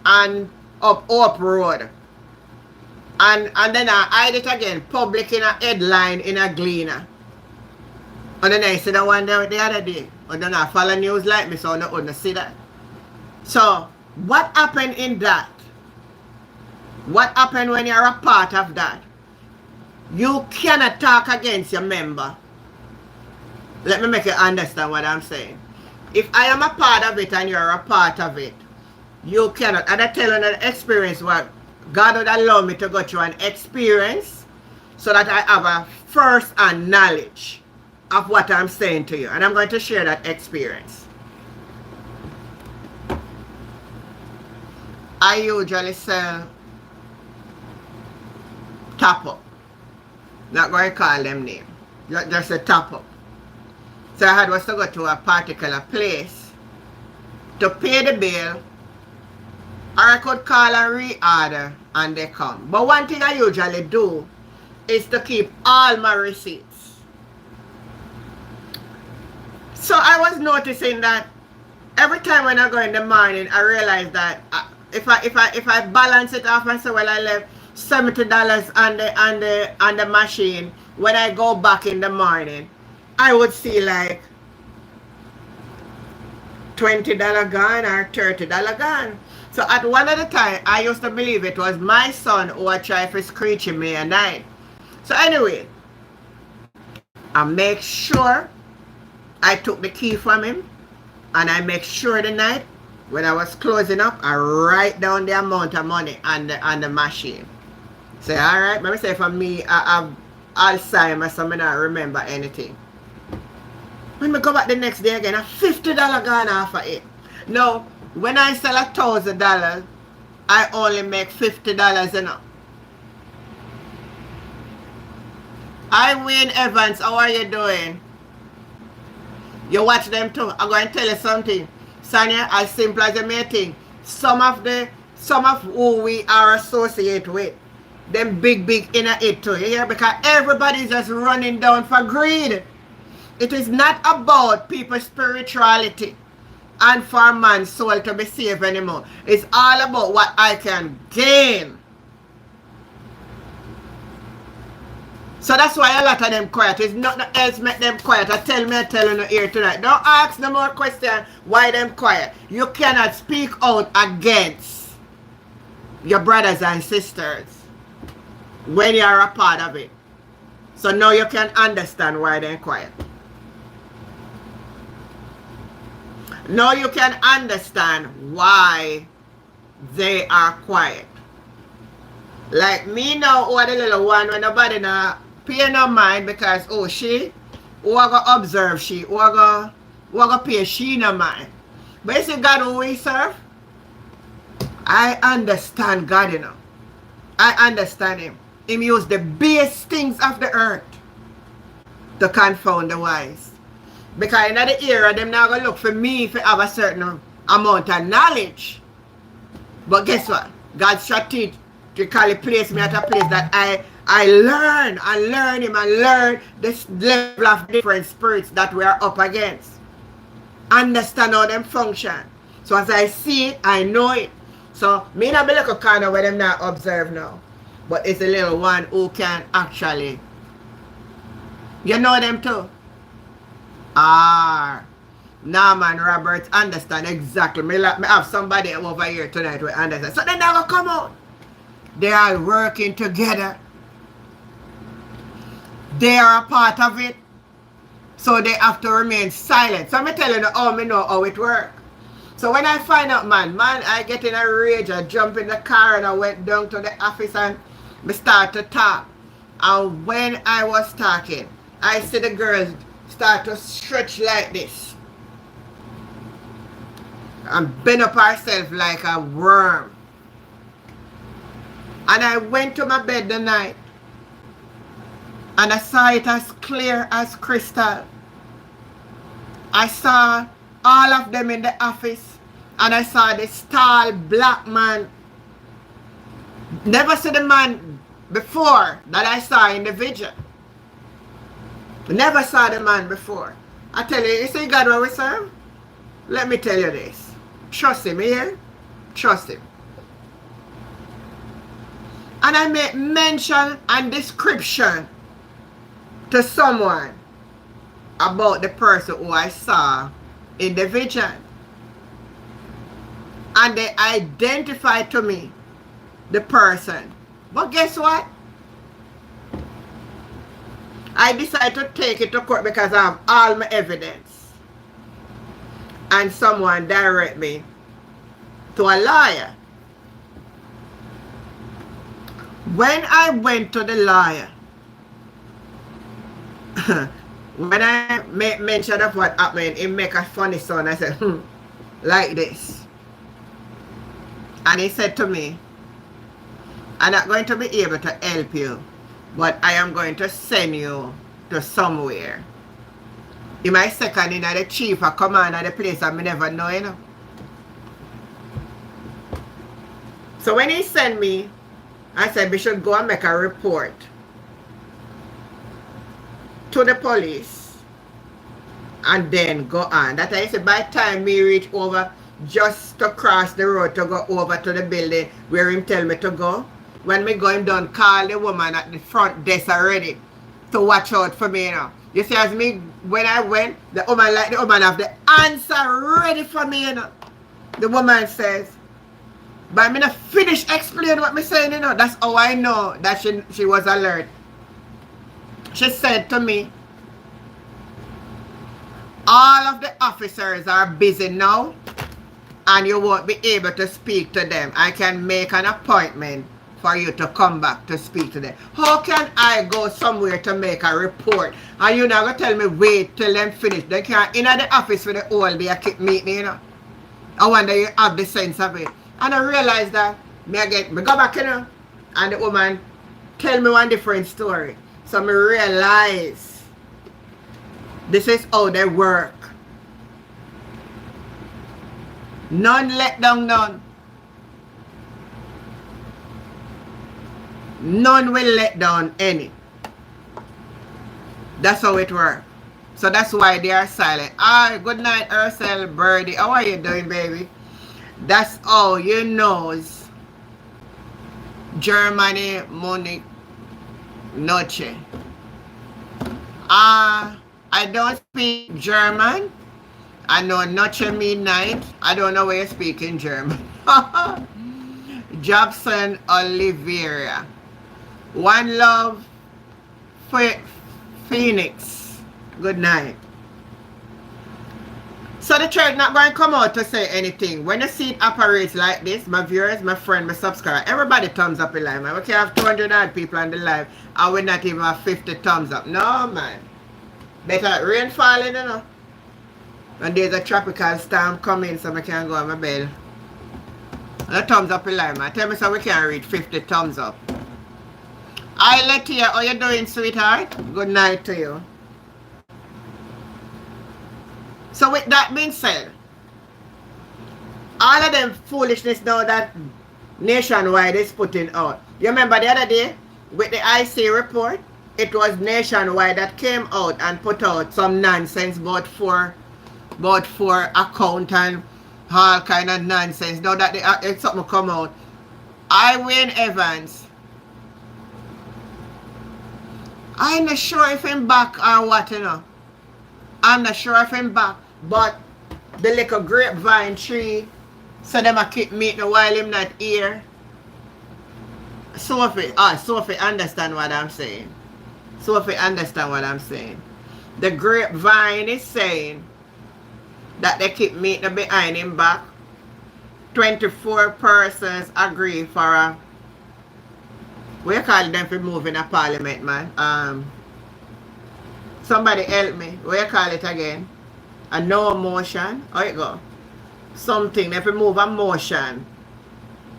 and up Road. And then I hide it again, public in a headline in a Gleaner. And then I see the one there the other day. And then I follow news like me, so I don't see that. So, what happened in that? What happened when you're a part of that? You cannot talk against your member. Let me make you understand what I'm saying. If I am a part of it and you're a part of it, you cannot. And I tell you an experience what God would allow me to go through an experience so that I have a first-hand knowledge of what I'm saying to you. And I'm going to share that experience. I usually sell top-up. Not going to call them name. Just a top-up. So I had was to go to a particular place to pay the bill, or I could call and reorder and they come. But one thing I usually do is to keep all my receipts. So I was noticing that every time when I go in the morning, I realize that if I balance it off and say, well, I left $70 on the machine, when I go back in the morning, I would see like $20 gone or $30 gone. So at one of the time, I used to believe it was my son who would try for screeching me at night. So anyway, I make sure I took the key from him, and I make sure the night when I was closing up, I write down the amount of money on the machine. Say, all right, let me say for me, I have Alzheimer's, so I don't remember anything. When I go back the next day again, a $50 gone off of it. Now, when I sell $1,000, I only make $50 enough. Hi, Wayne Evans, how are you doing? You watch them too. I'm going to tell you something. Sonia, as simple as you may think, some of who we are associated with, them big in it too. You hear? Because everybody's just running down for greed. It is not about people's spirituality and for man's soul to be saved anymore. It's all about what I can gain. So that's why a lot of them quiet. It's nothing else make them quiet. I tell you here tonight. Don't ask no more question why them quiet. You cannot speak out against your brothers and sisters when you are a part of it. So now you can understand why they're quiet. Now you can understand why they are quiet. Like me now, who are the little one when nobody now pay no mind because oh she, who are gonna observe she, who are gonna pay she no mind. But you see God who we serve, I understand God, you know. I understand him. Him use the base things of the earth to confound the wise. Because in the era, them not gonna look for me to have a certain amount of knowledge. But guess what? God strategically placed me at a place that I learn him and learn this level of different spirits that we are up against. Understand how them function. So as I see it, I know it. So me not be like a kind of where them not observe now. But it's a little one who can actually, you know them too. Norman Roberts understand exactly. Me have somebody over here tonight who understand. So they never come out. They are working together. They are a part of it. So they have to remain silent. So I'm telling you how me know how it works. So when I find out, man, I get in a rage. I jump in the car and I went down to the office and we start to talk. And when I was talking, I see the girls start to stretch like this and bend up herself like a worm. And I went to my bed the night and I saw it as clear as crystal. I saw all of them in the office and I saw this tall black man. Never see the man before that I saw in the vision. Never saw the man before. I tell you see God what we serve? Let me tell you this. Trust him, yeah? Trust him. And I make mention and description to someone about the person who I saw in the vision. And they identify to me the person. But guess what? I decided to take it to court because I have all my evidence. And someone direct me to a lawyer. When I went to the lawyer, when I made mention of what happened, he make a funny sound. I said, like this. And he said to me, I'm not going to be able to help you, but I am going to send you to somewhere. In my second in the chief of command of the place I never know, you know. So when he sent me, I said we should go and make a report to the police and then go on. That I said by the time we reach over just to cross the road to go over to the building where him tell me to go. When me going down, call the woman at the front desk already to watch out for me, you know. You see, as me, when I went, the woman have the answer ready for me, you know. The woman says, but I'm not finish explain what me saying, you know. That's how I know that she was alert. She said to me, all of the officers are busy now and you won't be able to speak to them. I can make an appointment for you to come back to speak to them. How can I go somewhere to make a report and you not going to tell me wait till them finish? They can't in the office for the whole day keep meeting, you know. I wonder you have the sense of it. And I realized that me go back, you know, and the woman tell me one different story. So me realize this is how they work. None let down none. None will let down any. That's how it works. So that's why they are silent. Ah, good night, Ursel Birdie. How are you doing, baby? That's all you knows. Germany, Munich, Noche. I don't speak German. I know Noche mean night. I don't know where you speak in German. Jobson Oliveira. One love, Phoenix. Good night. So the church not going to come out to say anything. When you see it operates like this, my viewers, my friend, my subscriber, everybody thumbs up in live, man. We can have 200 odd people on the live and we not even have 50 thumbs up. No, man. Better rain falling, you know. And there's a tropical storm coming, so I can go on my bed. The thumbs up in live, man. Tell me so we can reach 50 thumbs up. Hi, Letia. How you doing, sweetheart? Good night to you. So with that being said, all of them foolishness now that Nationwide is putting out. You remember the other day with the IC report? It was Nationwide that came out and put out some nonsense about for account and all kind of nonsense. Now that something come out, Wayne Evans, I'm not sure if him back or what, you know. I'm not sure if him back, but the little grapevine tree, so them a keep meeting while him not here. Sophie understand what I'm saying. Sophie understand what I'm saying. The grapevine is saying that they keep meeting behind him back. 24 persons agree for a, what you call them for moving a parliament, man? Somebody help me. What you call it again? A no motion. How it go? Something, they have move a motion.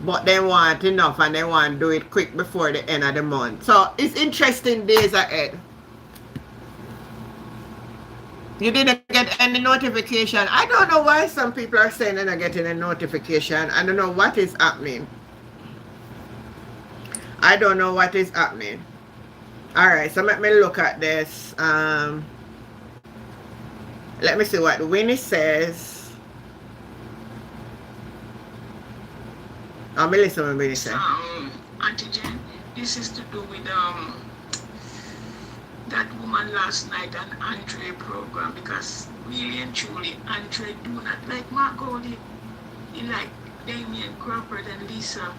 But they want enough and they want to do it quick before the end of the month. So it's interesting days ahead. You didn't get any notification. I don't know why some people are saying they're not getting a notification. I don't know what is happening. I don't know what is happening. Alright, so let me look at this. Let me see what Winnie says. Me listen to Winnie say. Auntie Jen, this is to do with that woman last night on Andre program, because really and truly Andre do not like Margoli. He like Damien Crawford and Lisa.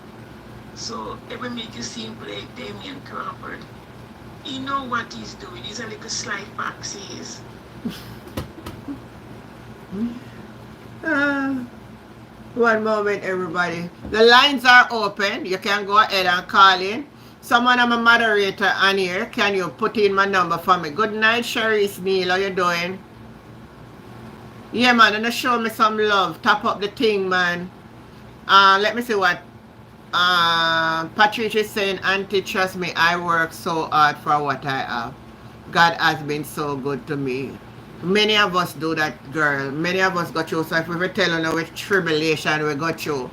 So it will make you seem like Damien Crawford. He know what he's doing. He's a little sly fox, he is. One moment, everybody. The lines are open. You can go ahead and call in. Someone, I'm a moderator on here. Can you put in my number for me? Good night, Sharice Neal. How you doing? Yeah, man. And show me some love. Tap up the thing, man. Let me see what Patricia is saying. Auntie, trust me, I work so hard for what I have. God has been so good to me. Many of us do that, girl. Many of us go through. So if we were telling you which tribulation we go through,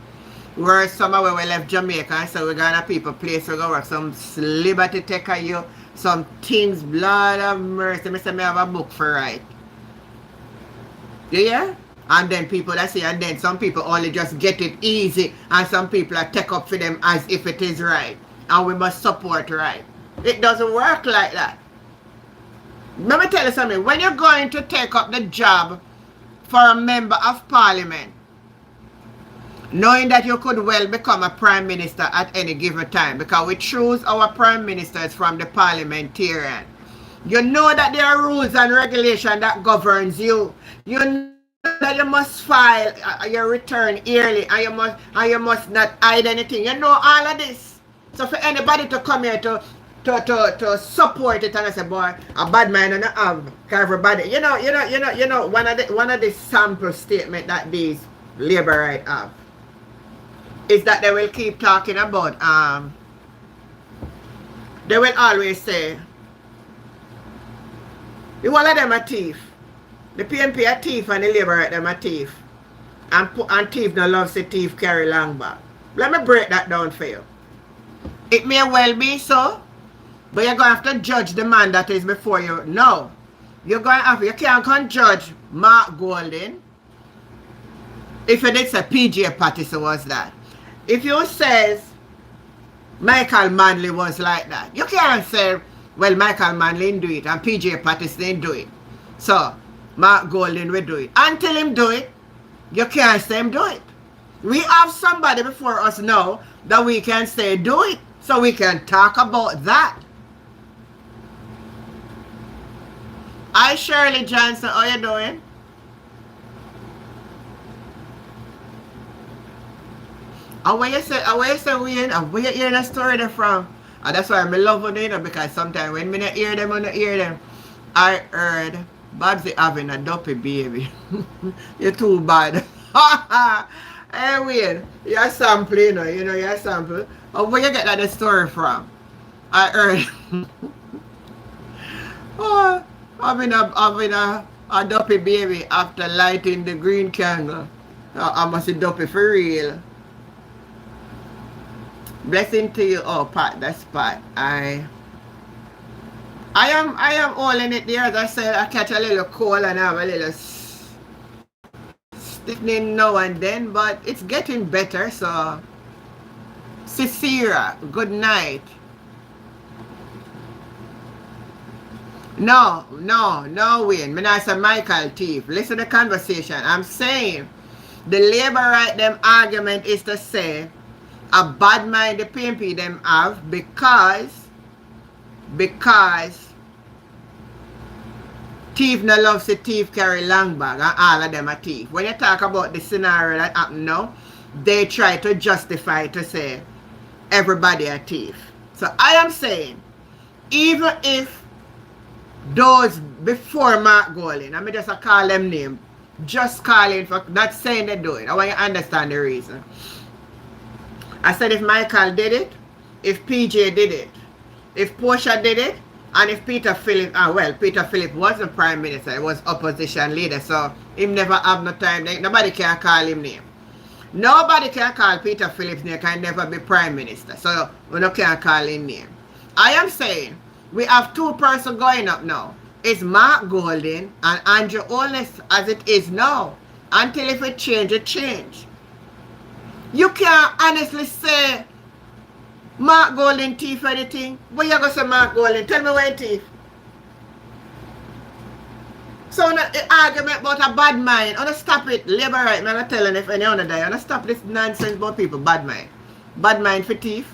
we're somewhere where we left Jamaica, so we're going to people place, we're going to work some liberty take of you, some things, blood of mercy. I say, I have a book for write. Yeah? And then people that say, and then some people only just get it easy, and some people are take up for them as if it is right. And we must support right. It doesn't work like that. Let me tell you something. When you're going to take up the job for a member of parliament, knowing that you could well become a prime minister at any given time, because we choose our prime ministers from the parliamentarian. You know that there are rules and regulations that governs you. You know that you must file your return yearly, and you must not hide anything. You know all of this. So for anybody to come here to support it and I say, boy, a bad man and a have everybody. You know, one of the sample statement that these labor rights have is that they will keep talking about they will always say the one of them a thief. The PNP a thief and the labor right them a thief. And thief no love say thief carry long back. Let me break that down for you. It may well be so, but you're going to have to judge the man that is before you. No. You can't come judge Mark Golding if it is a PJ Patterson was that. If you says Michael Manley was like that, you can't say, well, Michael Manley didn't do it and PJ Patterson didn't do it. So, Mark Golding will do it. Until him do it, you can't say him do it. We have somebody before us now that we can say do it. So we can talk about that. Hi Shirley Johnson, how you doing? Where you say where you hearing a story there from? And that's why I love it, because sometimes when I don't hear them, I heard Babsy having a dopey baby. You're too bad. Hey Wayne, you're sampling, you're sampling. Where you get that story from? I heard having A dopey baby after lighting the green candle. I must be dopey for real. Blessing to you. Oh, Pat, that's Pat. I am holding it there. As I said, I catch a little cold and I have a little stiffening now and then, but it's getting better. So, Cicera, good night. No, Wayne. Me not say Michael thief. Listen to the conversation. I'm saying the labor right them argument is to say a bad mind the PMP them have because thief no love say thief carry long bag and all of them are thief. When you talk about the scenario that happened now, they try to justify to say everybody a thief. So I am saying, even if those before Mark Golding, I mean just call them name, just calling for not saying they do it. I want you to understand the reason. I said if Michael did it, if PJ did it, if Portia did it, and if Peter Philip, Peter Philip wasn't prime minister, he was opposition leader, so him never have no time. Nobody can call him name. Nobody can call Peter Philip's name, can never be prime minister, so we no can call him name. I am saying, we have two persons going up now. It's Mark Golding and Andrew Holness as it is now. Until if it change, it change. You can't honestly say Mark Golding thief anything. What you gonna say Mark Golding? Tell me where thief. So the argument about a bad mind, I wanna stop it. Labor right, man, I'm telling if any other day, I wanna stop this nonsense about people, bad mind. Bad mind for thief.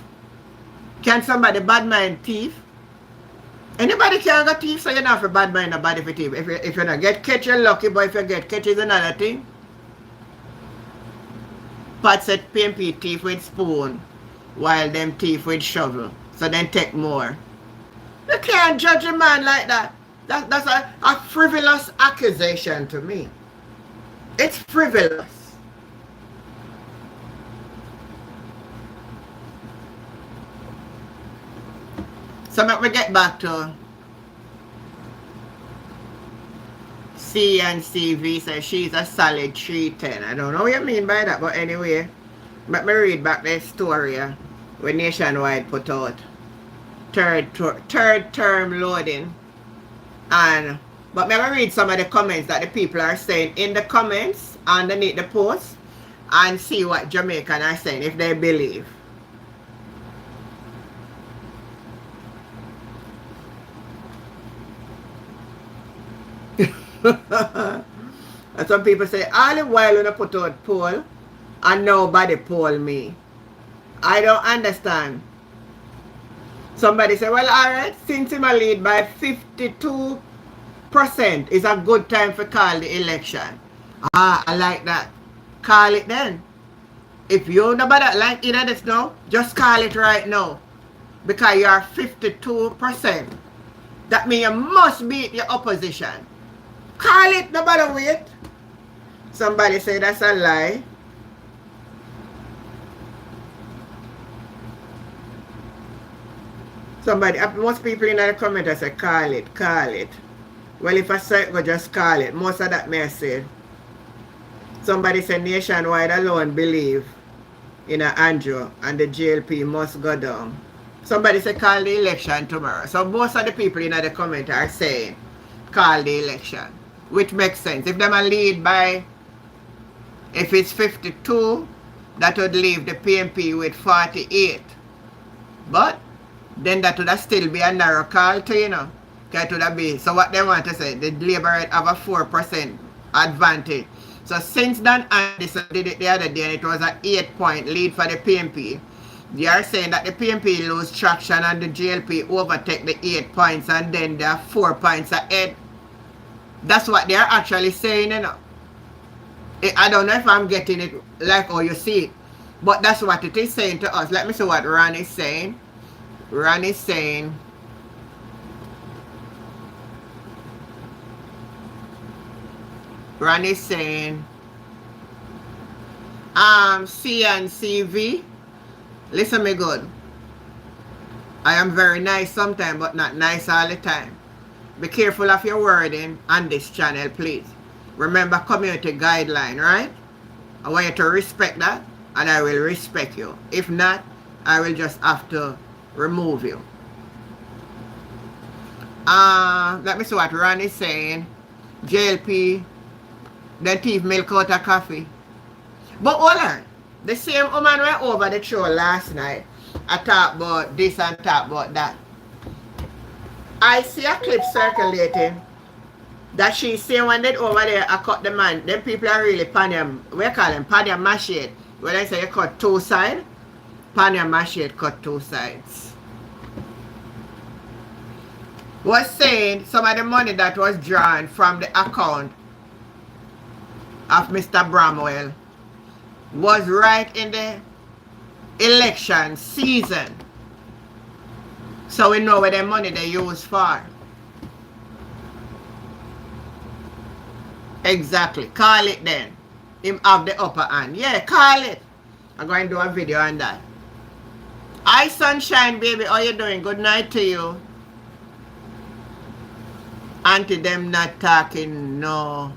Can somebody bad mind thief? Anybody can go thief, so you're not for bad mind or bad for thief. If you not get catch, you're lucky, but if you get catch is another thing. Pat said PMP thief with spoon, while them thief with shovel. So then take more. You can't judge a man like that. That's a frivolous accusation to me. It's frivolous. So let me get back to C and CV says she's a solid 310. I don't know what you mean by that, but anyway, let me read back the story when Nationwide put out third term loading. But let me read some of the comments that the people are saying in the comments underneath the post and see what Jamaican are saying if they believe. And some people say, all the while when I put out poll and nobody poll me. I don't understand. Somebody say, well, alright, since him a lead by 52%, it's a good time for call the election. Ah, I like that. Call it then. If you nobody like either this now, just call it right now. Because you are 52%. That means you must beat your opposition. Call it, nobody wait. Somebody say that's a lie. Somebody, most people in the comment say call it. Well, if I say it, go just call it. Most of that may say. Somebody say Nationwide alone believe in Andrew and the JLP must go down. Somebody say call the election tomorrow. So most of the people in the comment are saying call the election. Which makes sense. If them are lead by, if it's 52, that would leave the PMP with 48. But then that would still be a narrow call to, you know. That would be, so what they want to say, the Labour have a 4% advantage. So since Dan Anderson did it the other day and it was an 8-point lead for the PMP, they are saying that the PMP lose traction and the JLP overtake the 8 points and then they are 4 points ahead. That's what they are actually saying, you know. I don't know if I'm getting it like how you see it, but that's what it is saying to us. Let me see what Ron is saying. Ron is saying, C and CV, listen me good. I am very nice sometimes, but not nice all the time. Be careful of your wording on this channel, please. Remember community guideline, right? I want you to respect that, and I will respect you. If not, I will just have to remove you. Let me see what Ron is saying. JLP, then thief milk out of coffee. But hold on. The same woman went over the show last night. I talk about this and talk about that. I see a clip circulating that she's saying when they over there, I cut the man. Them people are really panium. We call them panium machete. When I say you cut two sides, panium machete cut two sides. Was saying some of the money that was drawn from the account of Mr. Bramwell was right in the election season. So we know where the money they use for. Exactly. Call it then. Him have the upper hand. Yeah, call it. I'm going to do a video on that. Hi, sunshine, baby. How you doing? Good night to you. Auntie, them not talking, no.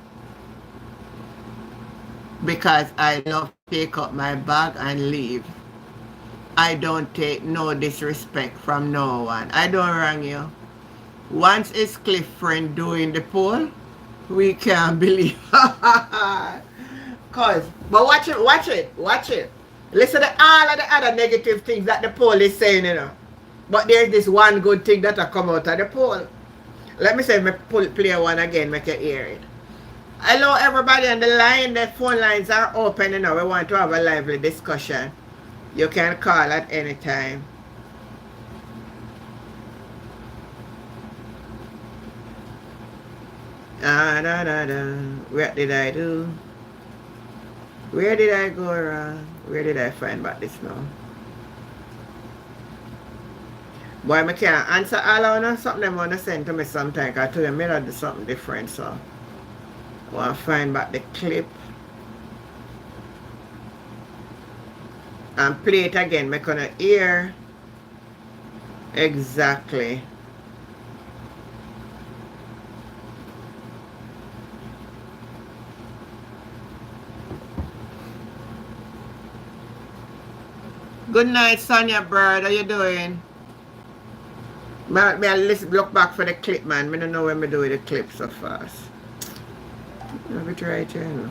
Because I love take up my bag and leave. I don't take no disrespect from no one. I don't wrong you. Once it's Cliff friend doing the poll, we can't believe. Cause, but watch it, watch it, watch it. Listen to all of the other negative things that the poll is saying, you know. But there's this one good thing that will come out of the poll. Let me say, me play one again, make you hear it. Hello everybody on the line. The phone lines are open, you know. We want to have a lively discussion. You can call at any time. What did I do? Where did I go wrong? Where did I find back this now? Boy, I can't answer all of them. Something they want to send to me sometime. I told them I do something different, so I want to find back the clip and play it again. I'm gonna hear exactly. Good night, Sonia Bird. How you doing? May I look back for the clip, man. I don't know when I do with the clip so fast. Let me try it here, you know.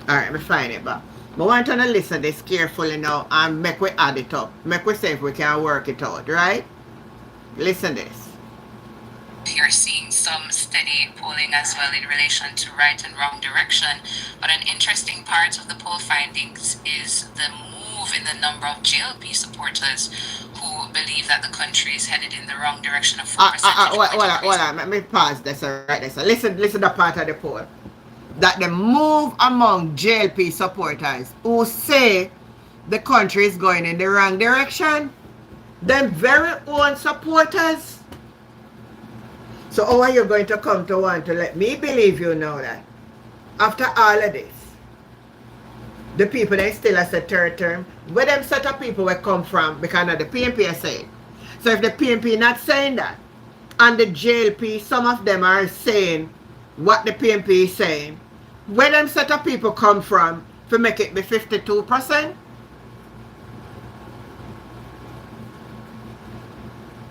Alright, me find it, but I want to listen this carefully now and make we add it up. Make we see if we can work it out, right? Listen this. You're seeing some steady polling as well in relation to right and wrong direction. But an interesting part of the poll findings is the move in the number of JLP supporters who believe that the country is headed in the wrong direction of 4%. Hold on. Let me pause this right there. So listen to the part of the poll. That the move among JLP supporters who say the country is going in the wrong direction, them very own supporters. So how are you going to come to want to let me believe you now that after all of this, the people they still as a third term, where them set of people will come from because of the PNP are saying. So if the PNP not saying that, and the JLP, some of them are saying what the PNP is saying, where them set of people come from to make it be 52%?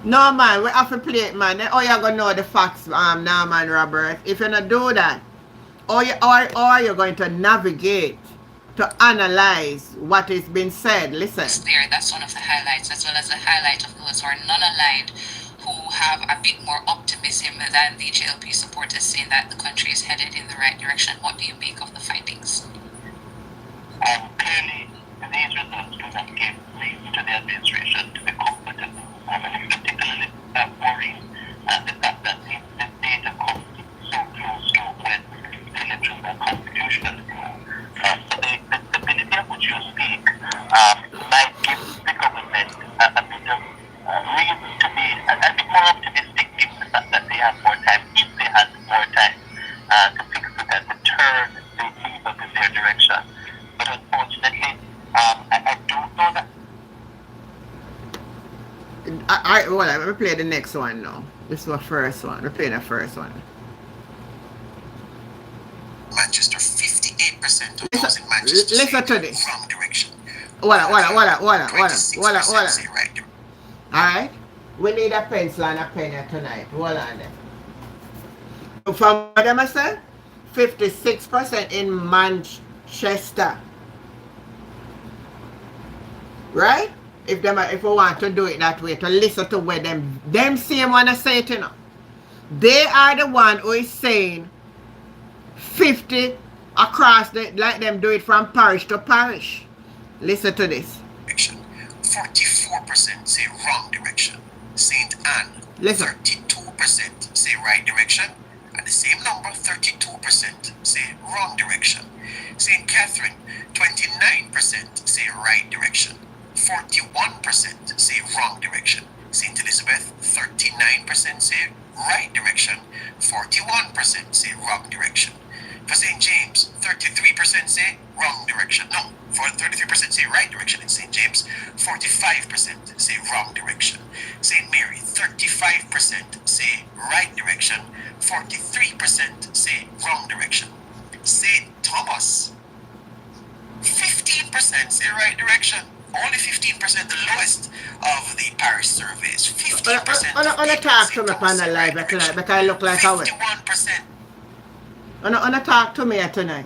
No, man, we have to play it, man. Oh, you're going to know the facts, now, man, Robert. If you not do that, or you're going to navigate to analyze what is being said. Listen. There, that's one of the highlights, as well as the highlight of those who are non-aligned, who have a bit more optimism than the JLP supporters, saying that the country is headed in the right direction. What do you make of the findings? Clearly, these results do not give leave to the administration to be competent. I'm particularly worried at the fact that the data comes so close to when the elections are constitutional. So the ability of which you speak might give the government a bit of reason to be a bit more optimistic given the fact that they have more time, if they had more time to fix it and to turn the needle in their direction. But unfortunately, I don't know that play the next one now. This is the first one. We're playing the first one. Manchester, 58% of those in Manchester listen to this. Wrong direction. Walla. Say right direction. Alright? We need a pencil and a pen tonight. Hold on there. From what I say, 56% in Manchester. Right? If we want to do it that way, to listen to where them same one are saying, you know. They are the one who is saying 50 across like them do it from parish to parish. Listen to this. 44% say wrong direction. St. Anne, Listen. 32% say right direction. And the same number, 32% say wrong direction. St. Catherine, 29% say right direction. 41% say wrong direction. St. Elizabeth, 39% say right direction. 41% say wrong direction. For St. James, 33% say wrong direction. No, for 33% say right direction in St. James. 45% say wrong direction. St. Mary, 35% say right direction. 43% say wrong direction. St. Thomas, 15% say right direction. Only 15%, the lowest of the parish surveys. 15%. On a talk to me on the live tonight, because I look like 51%. On a talk to me tonight.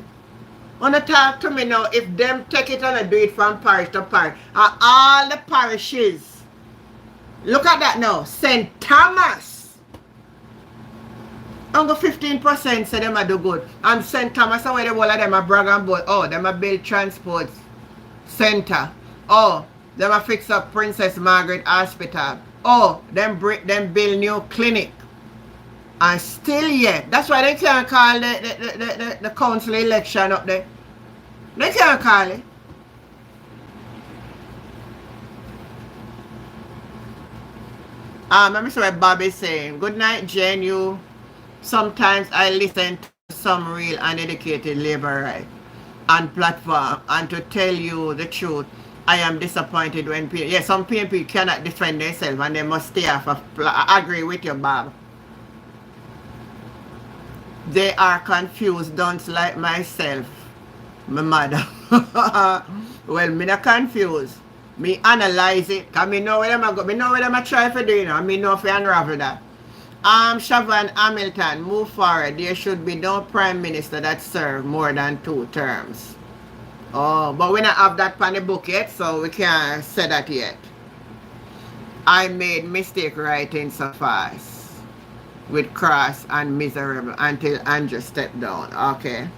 On a talk to me now, if them take it and do it from parish to parish, and all the parishes, look at that now, St. Thomas, only 15% say them a do good. And St. Thomas, where the whole of them a brag and boast, oh, them a build transport center. Oh, them a fix up Princess Margaret Hospital. Oh, them build new clinic. And still yet, that's why they can't call the council election up there. They can't call it. Let me see what Bob is saying. Good night, Jen. Sometimes I listen to some real uneducated laborers on platform, and to tell you the truth, I am disappointed when some PNP cannot defend themselves and they must stay off of. I agree with you, Bob. They are confused, don't like myself, my mother. Well, me not confused. Me analyze it, cause me know where them go. Me know where them a try for doing, and me know if I unravel that. Shavan Hamilton, move forward. There should be no prime minister that serve more than 2 terms. Oh, but we don't have that on the book yet, so we can't say that yet. I made mistake writing suffice with cross and miserable until Andrew stepped down. Okay.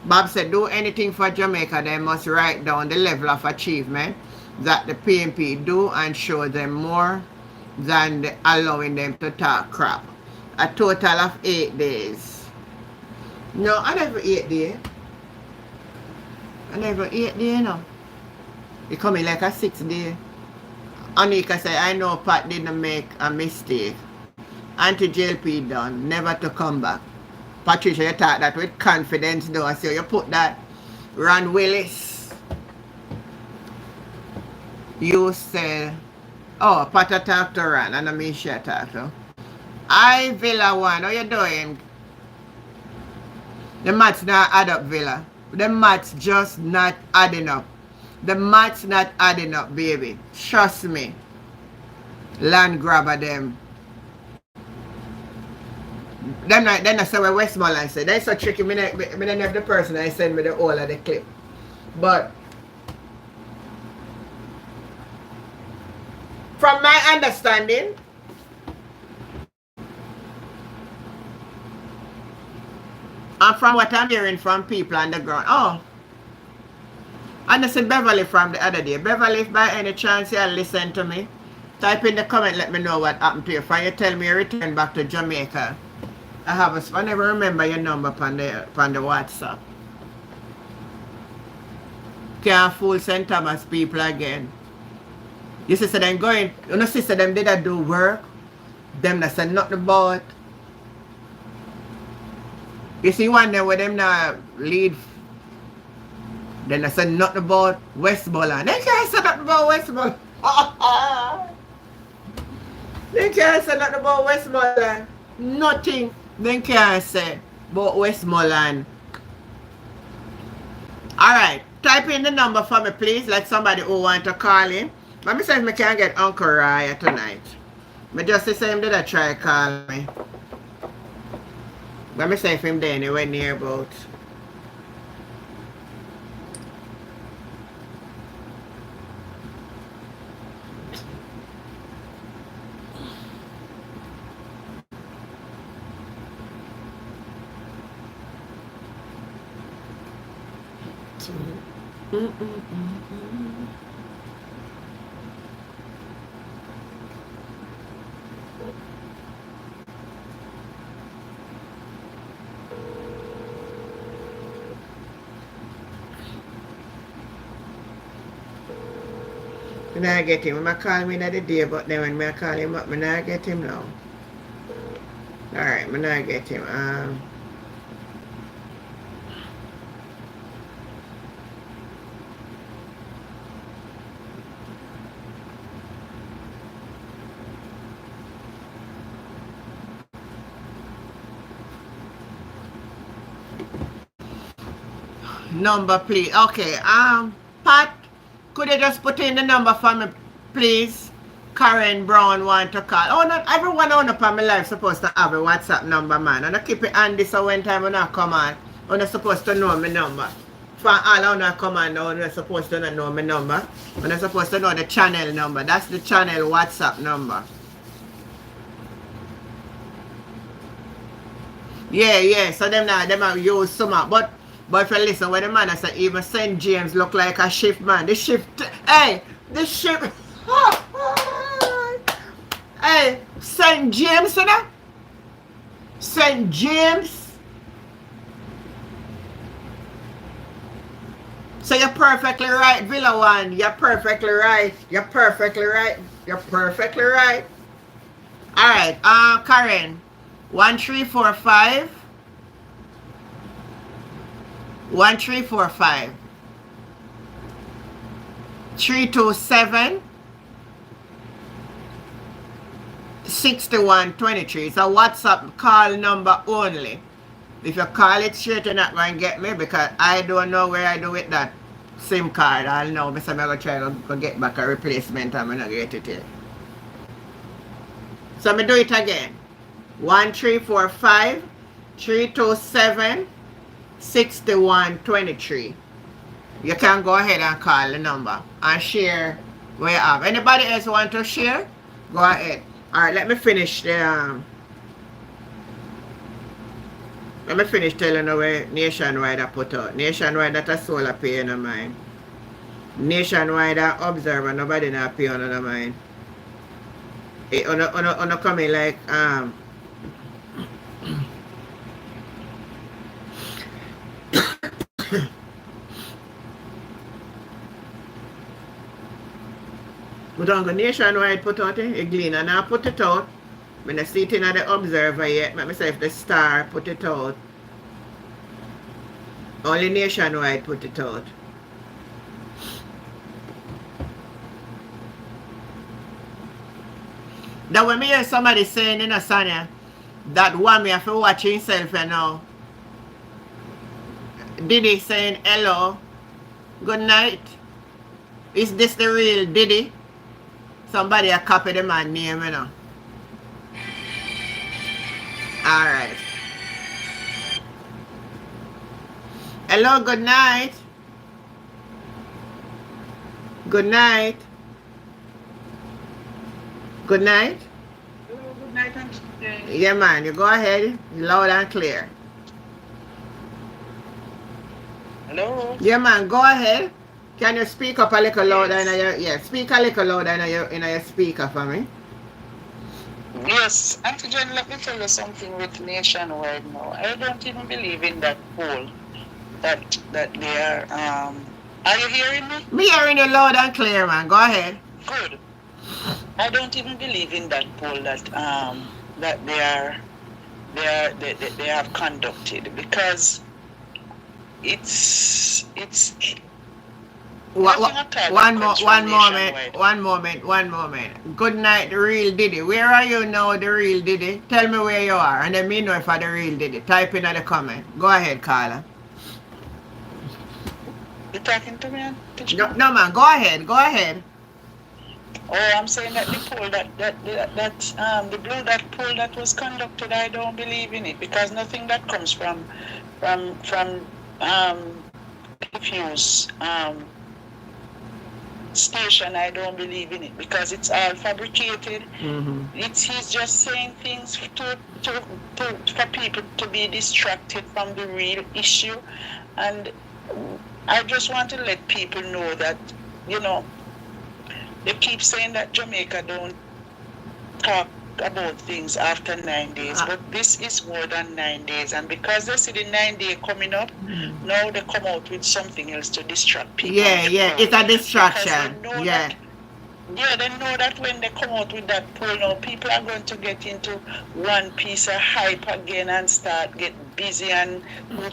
Bob said, do anything for Jamaica, they must write down the level of achievement that the PNP do and show them more than allowing them to talk crap. A total of 8 days. No, I never 8 days. I never 8 days, no. It come in like a 6 day. Anika said, I know Pat didn't make a mistake. Anti-JLP done, never to come back. Patricia, you thought that with confidence, though. So you put that. Ron Willis. You said, oh, Pat talk to Ron, and Amisha talk to. I Villa one, how you doing? The maths not add up, Villa. The maths just not adding up. The maths not adding up, baby. Trust me. Land grabber them. Then I say what Westmoreland said. That's so tricky. I don't have the person I send me the whole of the clip. But from my understanding, and from what I'm hearing from people on the ground, oh, and I said Beverly from the other day. Beverly, if by any chance you listen to me, type in the comment, let me know what happened to you. If you tell me you return back to Jamaica, I never remember your number on the WhatsApp. Can't fool St. Thomas people again. You sister them going, you know sister them did do work. Them that said nothing about. You see one day where them now lead. Then I said nothing about Westmoreland. They can't say nothing about Westmoreland. They can't say nothing about Westmoreland. Nothing they can't say about Westmoreland. Alright, type in the number for me, please. Like somebody who want to call in. Let me see if I can get Uncle Raya tonight. Me just say him did I try call me. Let me see if him there anywhere near about. When I get him, I call me the day, but then when I call him up, I not get him now. Alright, I not get him. Number, please. Okay, Pat, could you just put in the number for me, please? Karen Brown want to call. Oh, not everyone on up on my life supposed to have a WhatsApp number, man. And I keep it handy so when time when I come on, I'm not supposed to know my number. For all I want come on now, I'm not supposed to know my number. I'm not supposed to know the channel number. That's the channel WhatsApp number. Yeah. So them are use some up. But if you listen, when the man I say even St. James look like a shift, man. The shift, hey, the shift. Hey, St. James, you know? St. James. So you're perfectly right, Villa One. You're perfectly right. You're perfectly right. You're perfectly right. Alright, Karen. 1345 1345 327 6123. It's a WhatsApp call number only. If you call it straight, you're not going to get me because I don't know where I do with that SIM card. I'll know. I'm going to try to get back a replacement and I'm going to get it here. So I'm going to do it again. 1345 327 6123. You can go ahead and call the number and share what you have. Anybody else want to share? Go ahead. Alright, let me finish the let me finish telling you where Nationwide I put out. Nationwide that a solar pay in mine. Nationwide I observer, nobody not pay on mine. It on coming like but on the Nationwide put out it, Glean and I put it out. When I see it in the observer yet, let me say if the Star put it out. Only Nationwide put it out. That when me hear somebody saying in a Sonia that one me have to watch himself you know. Diddy saying hello, good night. Is this the real Diddy? Somebody a copy the man name you know. Alright. Hello, good night. Good night. Good night. Hello, good night, Auntie. Yeah, man, you go ahead. Loud and clear. Hello. Yeah, man, go ahead. Can you speak up a little louder in your, speak a little louder in your speaker for me? Yes, Auntie John, let me tell you something with Nationwide now. I don't even believe in that poll that they are you hearing me? Me hearing you loud and clear, man. Go ahead. Good. I don't even believe in that poll that they have conducted because it's One moment. Good night, the real Diddy. Where are you now, the real Diddy? Tell me where you are, and let me know if I'm the real Diddy. Type in the comment. Go ahead, Carla. You talking to me? No, man. Go ahead. Oh, I'm saying that the poll the blue dot poll that was conducted, I don't believe in it, because nothing that comes from Fuse station, I don't believe in it, because it's all fabricated. He's just saying things for people to be distracted from the real issue, and I just want to let people know that, you know, they keep saying that Jamaica don't talk about things after 9 days, but this is more than 9 days, and because they see the 9 day coming up, now they come out with something else to distract people. Yeah, it's a distraction. They know that when they come out with that poll now, people are going to get into one piece of hype again and start get busy and go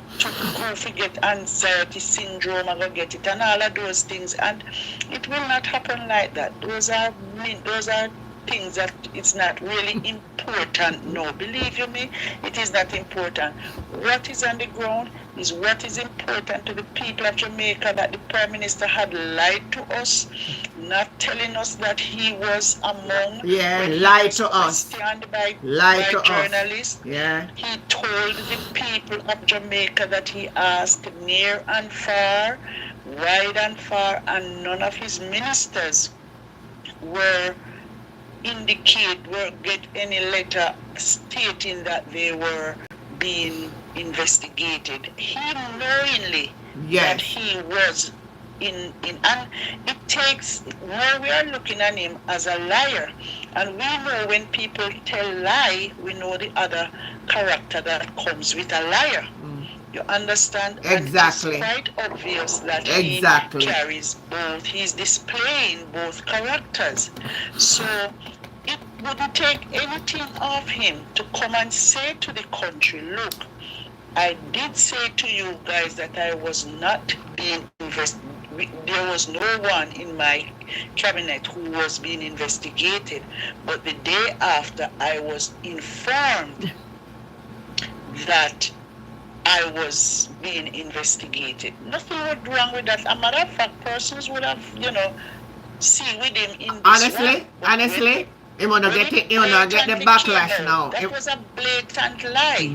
forget anxiety syndrome and go get it and all of those things, and it will not happen like that. Those are things that it's not really important. No, believe you me, it is not important. What is on the ground is what is important to the people of Jamaica, that the Prime Minister had lied to us, not telling us that he was among lied to us. By journalists. He told the people of Jamaica that he asked near and far, wide and far, and none of his ministers were get any letter stating that they were being investigated. He knowingly that he was in and it takes, now we are looking at him as a liar, and we know when people tell lie, we know the other character that comes with a liar. You understand? Exactly. And it's quite obvious that he carries both. He's displaying both characters. So it wouldn't take anything of him to come and say to the country, look, I did say to you guys that I was not being investigated. There was no one in my cabinet who was being investigated. But the day after, I was informed that I was being investigated. Nothing was wrong with that. A matter of fact, persons would have, see with him in this honestly, he wanna get the backlash now. That was a blatant lie.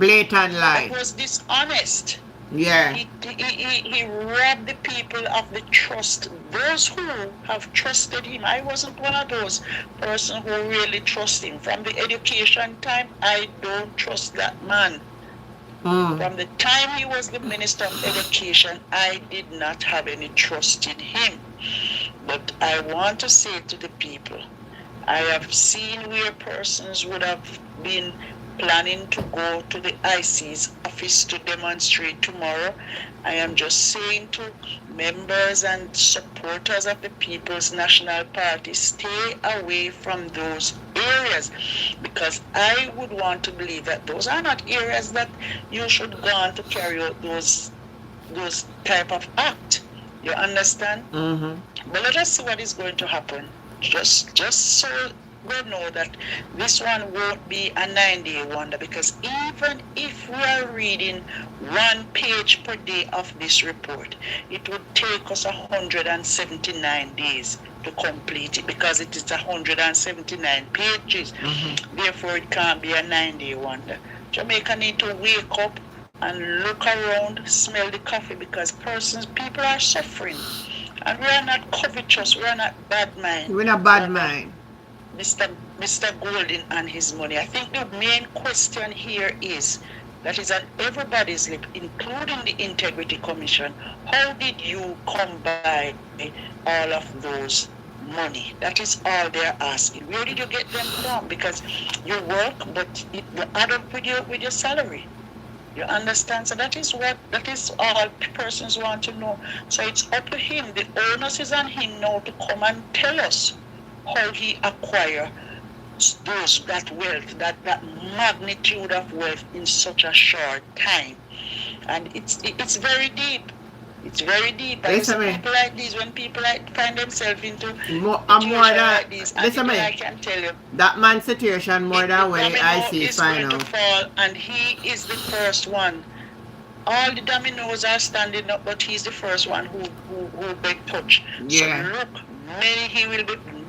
That was dishonest. Yeah. He robbed the people of the trust. Those who have trusted him. I wasn't one of those persons who really trust him. From the education time, I don't trust that man. From the time he was the Minister of Education, I did not have any trust in him. But I want to say to the people, I have seen where persons would have been planning to go to the IC's office to demonstrate tomorrow. I am just saying to members and supporters of the People's National Party, stay away from those areas, because I would want to believe that those are not areas that you should go on to carry out those type of act. You understand? But let us see what is going to happen. Just so we know that this one won't be a 9-day wonder, because even if we are reading 1 page per day of this report, it would take us 179 days to complete it, because it is 179 pages. Therefore, it can't be a 9-day wonder. Jamaica need to wake up and look around, smell the coffee, because people are suffering. And we are not covetous, we are not bad mind. We're not bad mind. Mr. Golden and his money. I think the main question here is, that is on everybody's lip, including the Integrity Commission, how did you come by all of those money? That is all they're asking. Where did you get them from? Because you work, but you add up with your salary. You understand? So that is all persons want to know. So it's up to him. The onus is on him now to come and tell us how he acquire that wealth, that magnitude of wealth in such a short time. And it's very deep. It's very deep. And Listen me. people like these, when people find themselves into more situations than like this, listen me. I can tell you, That man's situation more than when I see is going final. to fall, and he is the first one. All the dominoes are standing up, but he's the first one who get touched. Yeah. So look,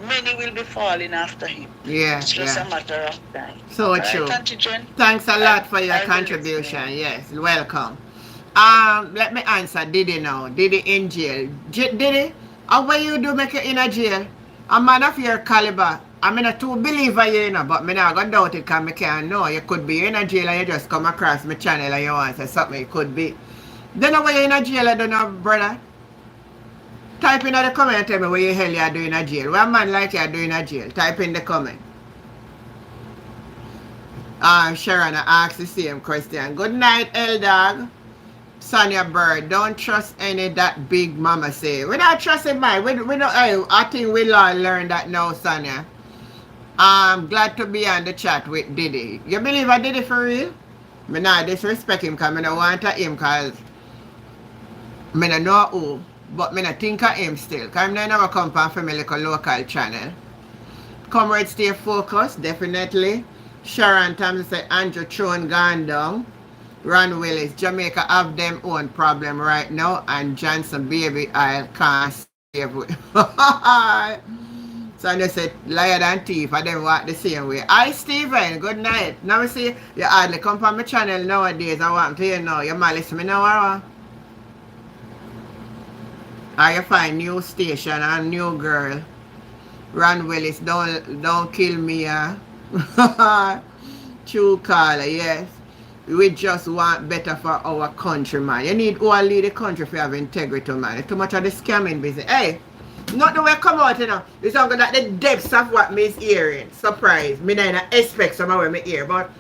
many will be falling after him. Yeah, It's just yeah. a matter of time. So Right, true. Auntie Jen? Thanks a lot for your I will contribution. listen. Yes, welcome. Let me answer Diddy now. Diddy in jail. Diddy, what you do make you in a jail? A man of your caliber. I mean, a true believer, you know, but me not gonna doubt it because I can't know. You could be in a jail and you just come across my channel and you want to say something, it could be. Then why you in a jail, I don't know, brother? Type in the comment and tell me what the hell you are doing in a jail. What a man like you are doing in a jail? Type in the comment. Sharon, I asked the same question. Good night, L-Dog. Sonia Bird, don't trust any that big mama say. We not trusting mine. We don't, I think we all learn that now, Sonia. Glad to be on the chat with Diddy. You believe I did it for real? Me not disrespect him because I don't want to him because I don't know who, but I think of him still. Because I never come from my local channel. Comrade, stay focused, definitely. Sharon Thompson said Andrew Throne gone down. Ron Willis, Jamaica have them own problem right now, and Johnson baby I can't save it. So they said liar and thief, and them walk the same way. Hi Stephen, good night. Now we see you hardly come from my channel nowadays. I want to you know. You might listen to me now, or you find new station and new girl. Ron Willis, don't kill me, True caller, yes. We just want better for our country, man. You need all lead the country if you have integrity, man. It's too much of the scamming business. Hey, not the way come out, you know. It's not at the depths of what me is hearing. Surprise. Me not expect some of what me hear, but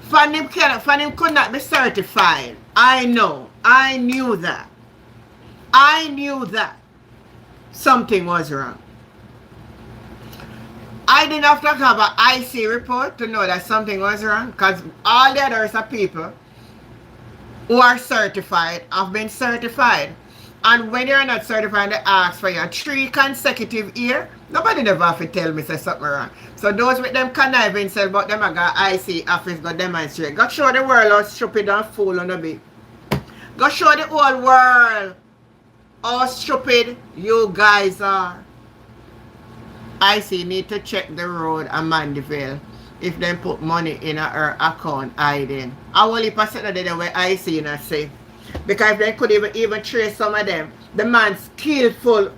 Fanny could not be certified. I know. I knew that. I knew that something was wrong. I didn't have to have an IC report to know that something was wrong, because all the others are people who are certified have been certified. And when you're not certified, they ask for your 3 consecutive years. Nobody never have to tell me say something wrong. So those with them conniving say about them I got IC office go demonstrate. Go show the world how stupid and fool on a bit. Go show the whole world how stupid you guys are. I see need to check the road at Mandeville if they put money in her account hiding. I will leave a set the way I see and say. Because if they could even trace some of them, the man's skillful.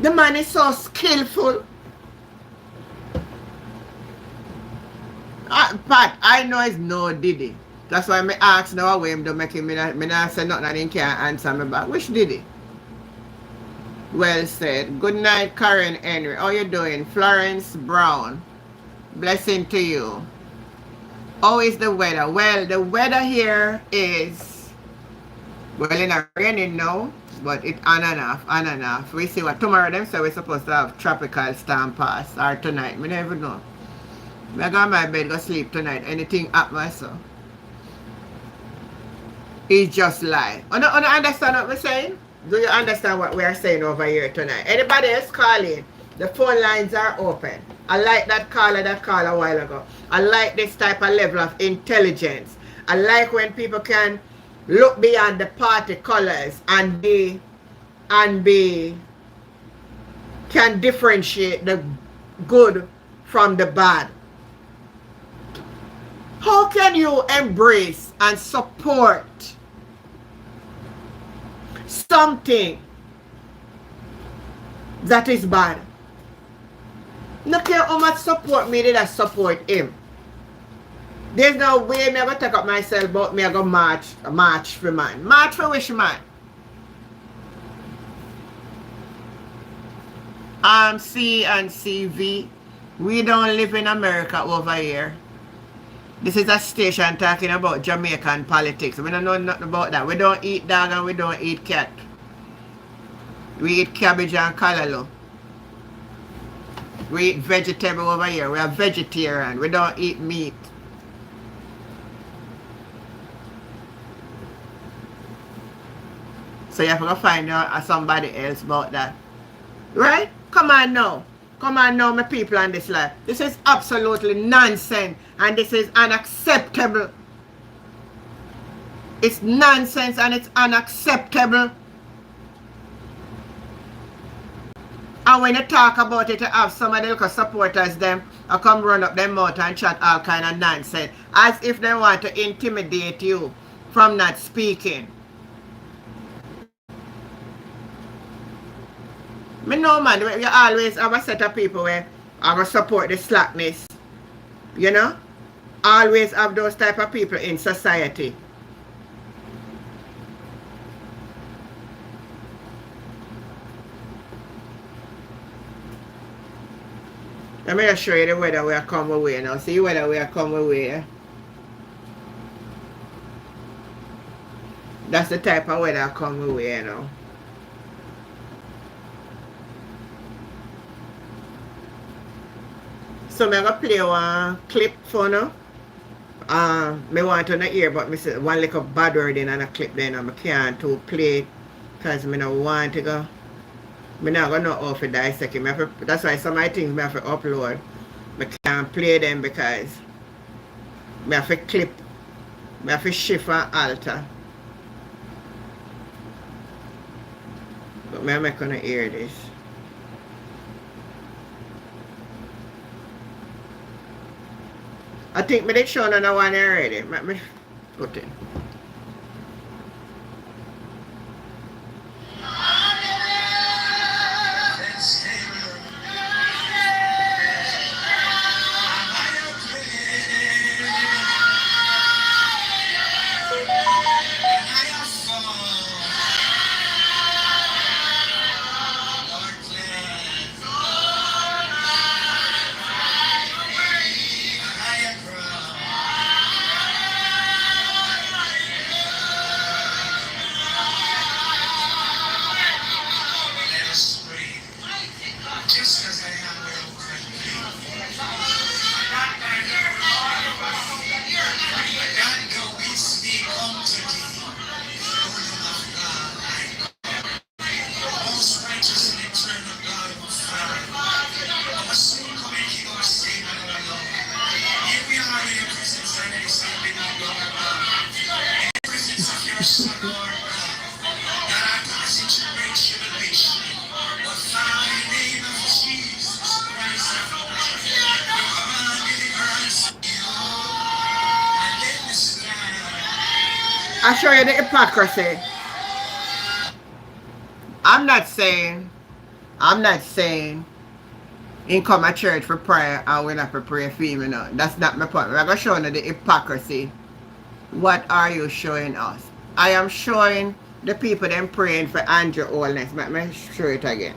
The man is so skillful. Pat, I know it's no Diddy. That's why I ask now why him don't make him not say nothing and he can't answer me back. Which Diddy? Well said. Good night, Karen Henry. How you doing? Florence Brown. Blessing to you. How is the weather? Well, the weather here is, well, it's not raining now, but it's on and off. We see what tomorrow them say we're supposed to have tropical storm pass, or tonight. We never know. I go on my bed, go sleep tonight. Anything happen, so. It's just lie. You don't understand what we're saying? Do you understand what we are saying over here tonight? Anybody else calling? The phone lines are open. I like that caller a while ago. I like this type of level of intelligence. I like when people can look beyond the party colors and can differentiate the good from the bad. How can you embrace and support something that is bad? No care how much support me did I support him. There's no way me ever take up myself but me I go march for man. March for which man? C and CV. We don't live in America over here. This is a station talking about Jamaican politics. We don't know nothing about that. We don't eat dog and we don't eat cat. We eat cabbage and callaloo. We eat vegetable over here. We are vegetarian. We don't eat meat. So you have to go find out somebody else about that. Right? Come on now. Come on now, my people on this life. This is absolutely nonsense. And this is unacceptable. It's nonsense and it's unacceptable. And when you talk about it, you have some of the local supporters them or come run up their mouth and chat all kind of nonsense. As if they want to intimidate you from not speaking. Me know, man, you always have a set of people where I'm going to support the slackness. You know? Always have those type of people in society. Let me just show you the weather we are come away now. See whether we are come away. That's the type of weather come away now. So I'm going to play one clip for now. Me want to hear but me say one little bad word in a clip then I can't to play it because I don't want to go. I'm not going to know how to dissect it. That's why some of my things I have to upload. I can't play them because I have to clip. I have to shift and alter. But I'm not going to hear this. I think I did show another one already. Let me put it. I show you the hypocrisy. I'm not saying in come to church for prayer and we're not for pray for him, you know. That's not my point. I'm going to show you the hypocrisy. What are you showing us? I am showing the people them praying for Andrew Holness. Let me show it again.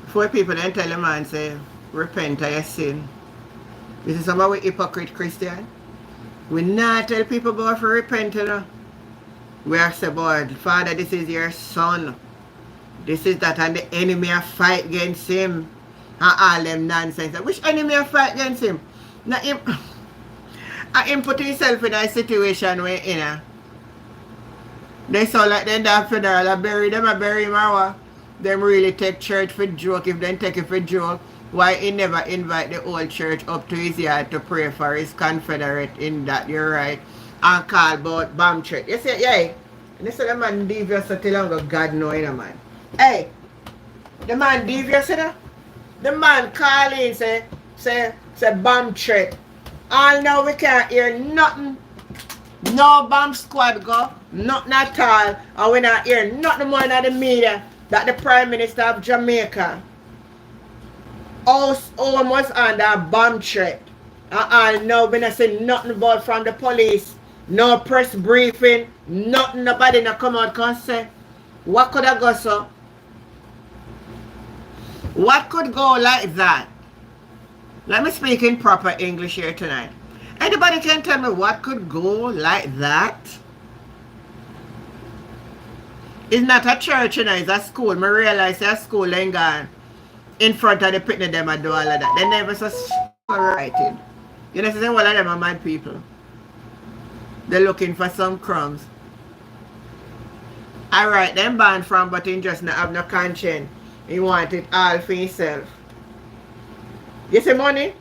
Four people then tell the man say Repent of your sin. This is some of we hypocrite Christian. We not tell people about for repent, you know. We have said, boy, Father, this is your son. This is that, and the enemy a fight against him. And all them nonsense. Which enemy a fight against him? Now him, him put himself in a situation where, you know, they sound like them that funeral, I bury them, I bury him, or what? Them really take church for joke. If they take it for joke, why he never invite the whole church up to his yard to pray for his confederate in that, you're right. And call about bomb threat. You say, yeah. And they say the man devious until longer God know, you know, man. Hey, the man devious, you know? The man call in, say bomb threat. All now we can't hear nothing. No bomb squad go, nothing at all. And we not hear nothing more than the media that the Prime Minister of Jamaica almost under bomb threat. And now we not see nothing about from the police. No press briefing, nothing, nobody not come out and say. What could I go so? What could go like that? Let me speak in proper English here tonight. Anybody can tell me what could go like that? It's not a church, you know, it's a school. I realize a school ain't gone in front of the picnic them and do all of that. They never so writing. You know, say one of them are mad people. They're looking for some crumbs. Alright, them banned from, but he just not have no conscience. He want it all for himself. You see money?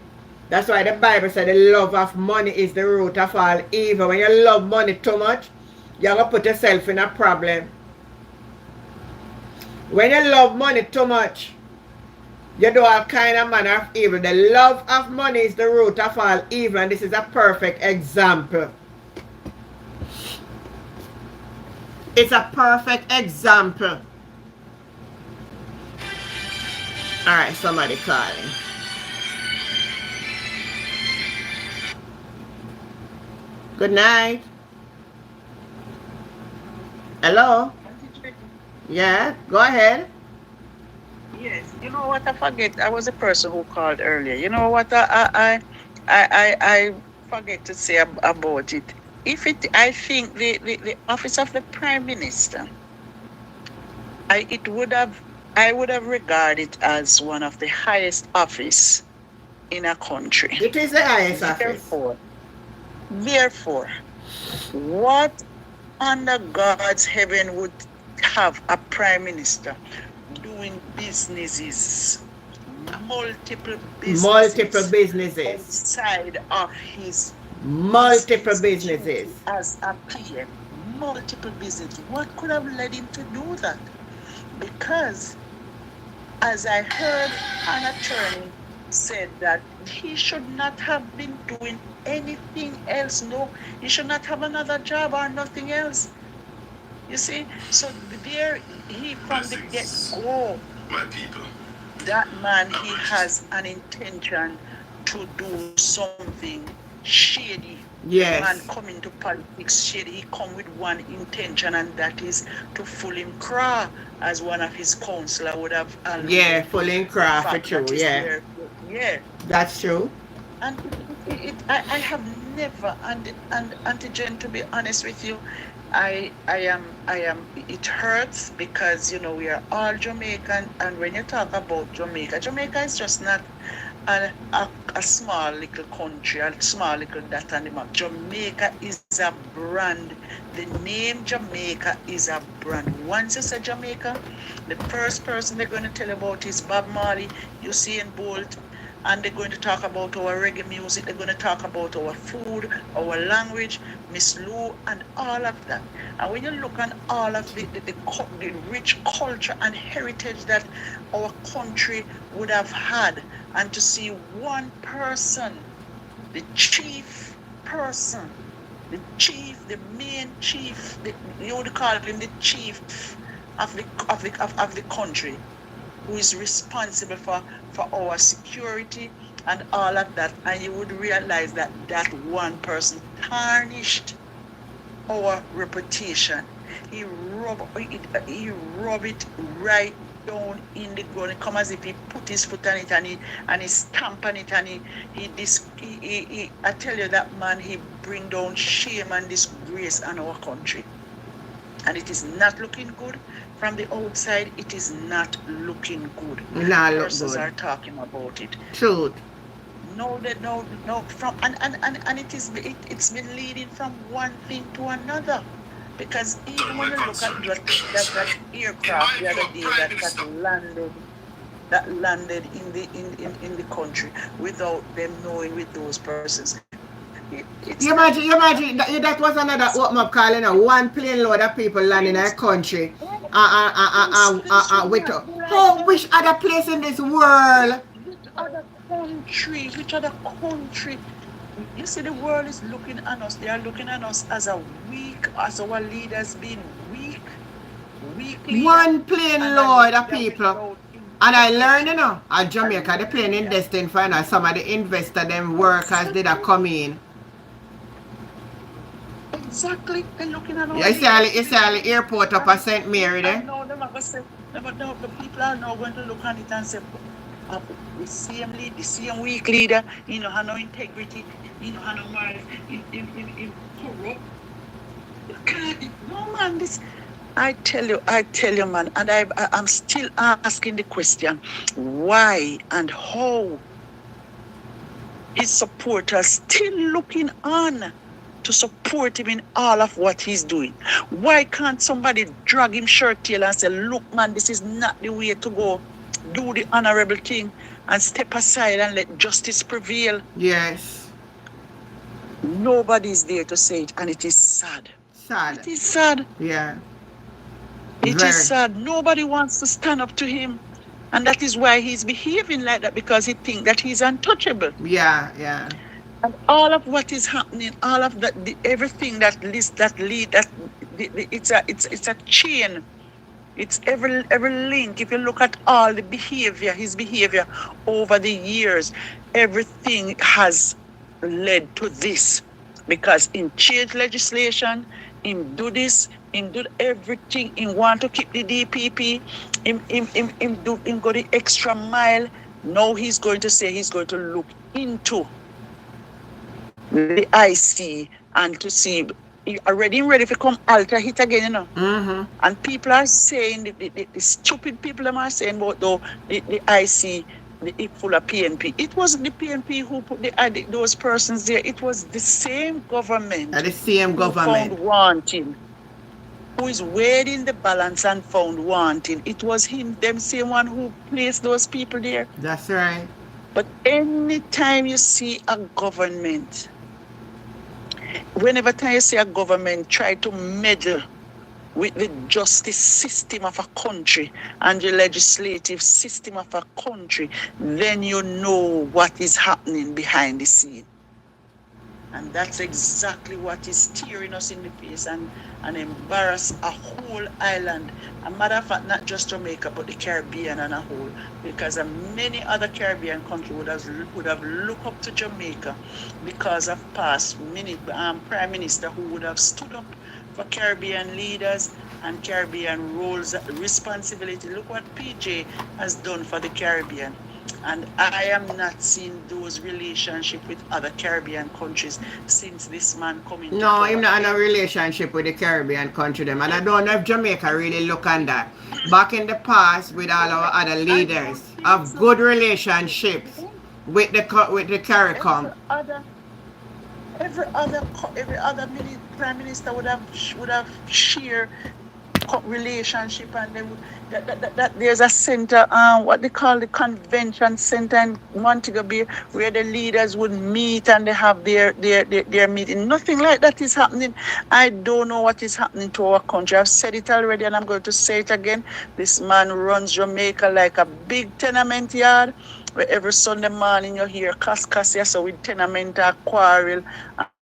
That's why the Bible said the love of money is the root of all evil. When you love money too much, you're going to put yourself in a problem. When you love money too much, you do all kind of manner of evil. The love of money is the root of all evil, and this is a perfect example. It's a perfect example. Alright, somebody calling. Good night. Hello? Yeah, go ahead. Yes, you know what I forget? I was a person who called earlier. You know what I forget to say about it. I think the office of the Prime Minister, I would have regarded it as one of the highest office in a country. It is the highest office. Therefore, what under God's heaven would have a Prime Minister doing businesses, multiple businesses outside of his multiple businesses as a PM, multiple businesses? What could have led him to do that? Because as I heard an attorney said that he should not have been doing anything else. No, he should not have another job or nothing else. You see, so there he from the get-go, my people, that man, he has an intention to do something shady. Yes. The man coming to politics shady, he come with one intention, and that is to fool him craw, as one of his counselor would have. Yeah, fool him craw for true. Yeah. Yeah. That's true. And I have never, and Jen, to be honest with you, I am, it hurts because, you know, we are all Jamaican, and when you talk about Jamaica is just not a small little country, a small little dot on the map. Jamaica is a brand. The name Jamaica is a brand. Once you say Jamaica, the first person they're going to tell about is Bob Marley, Usain Bolt, and they're going to talk about our reggae music, they're going to talk about our food, our language, Miss Lou, and all of that. And when you look at all of the rich culture and heritage that our country would have had, and to see one person, the chief person, the main chief, you would call him the chief of the country, who is responsible for our security and all of that, and you would realize that that one person tarnished our reputation. He rubbed it right down in the ground. It come as if he put his foot on it and he stamp on it and I tell you, that man, he bring down shame and disgrace on our country. And it is not looking good. From the outside, it is not looking good. Persons are talking about it. Truth. No, from and it's been leading from one thing to another. Because even when you look at that aircraft the other day that landed in the country without them knowing with those persons. You imagine that was another open up call, one plane load of people landing in a country. Which other place in this world? Which other country? You see, the world is looking at us. They are looking at us as our leaders being weak. One plane load of people. And I learned, at Jamaica, the plane in destined for some of the investors, them workers did come in. Exactly, they're looking at us. You see all the airport up at St. Mary there? No, the people are now going to look at it and say, the same weak leader, have no integrity, have no moral, in corrupt. You can't, no man, this. I tell you, man, and I'm still asking the question, why and how is supporters still looking on to support him in all of what he's doing? Why can't somebody drag him shirt tail and say, look, man, this is not the way to go. Do the honorable thing and step aside and let justice prevail? Yes. Nobody's there to say it, and it is sad. It is sad. Yeah. It is sad. Nobody wants to stand up to him. And that is why he's behaving like that, because he thinks that he's untouchable. Yeah. And all of what is happening, all of that, everything it's a chain. It's every link. If you look at all the behavior, his behavior over the years, everything has led to this. Because in change legislation, in do this, in do everything, in want to keep the DPP, in go the extra mile. Now he's going to say he's going to look into the IC and to see, ready to come alter it again, Mm-hmm. And people are saying, the stupid people are saying about the IC, it full of PNP. It wasn't the PNP who put those persons there. It was the same government. Found wanting. Who is weighing the balance and found wanting. It was them same one who placed those people there. That's right. But anytime you see a government, whenever time you see a government try to meddle with the justice system of a country and the legislative system of a country, then you know what is happening behind the scene. And that's exactly what is staring us in the face and embarrass a whole island. A matter of fact, not just Jamaica, but the Caribbean as a whole. Because many other Caribbean countries would have looked up to Jamaica because of past prime minister who would have stood up for Caribbean leaders and Caribbean roles, responsibility. Look what PJ has done for the Caribbean. And I am not seeing those relationships with other Caribbean countries since this man coming. No, I'm not in a relationship with the Caribbean country them. And I don't know if Jamaica really look on that. Back in the past with all our other leaders of good relationships with the CARICOM. Every other prime minister would have shared relationship, and they would, that there's a center, what they call the convention center in Montego Bay, where the leaders would meet and they have their meeting. Nothing like that is happening. I don't know what is happening to our country. I've said it already and I'm going to say it again. This man runs Jamaica like a big tenement yard, where every Sunday morning you hear cuss, so with tenement quarrel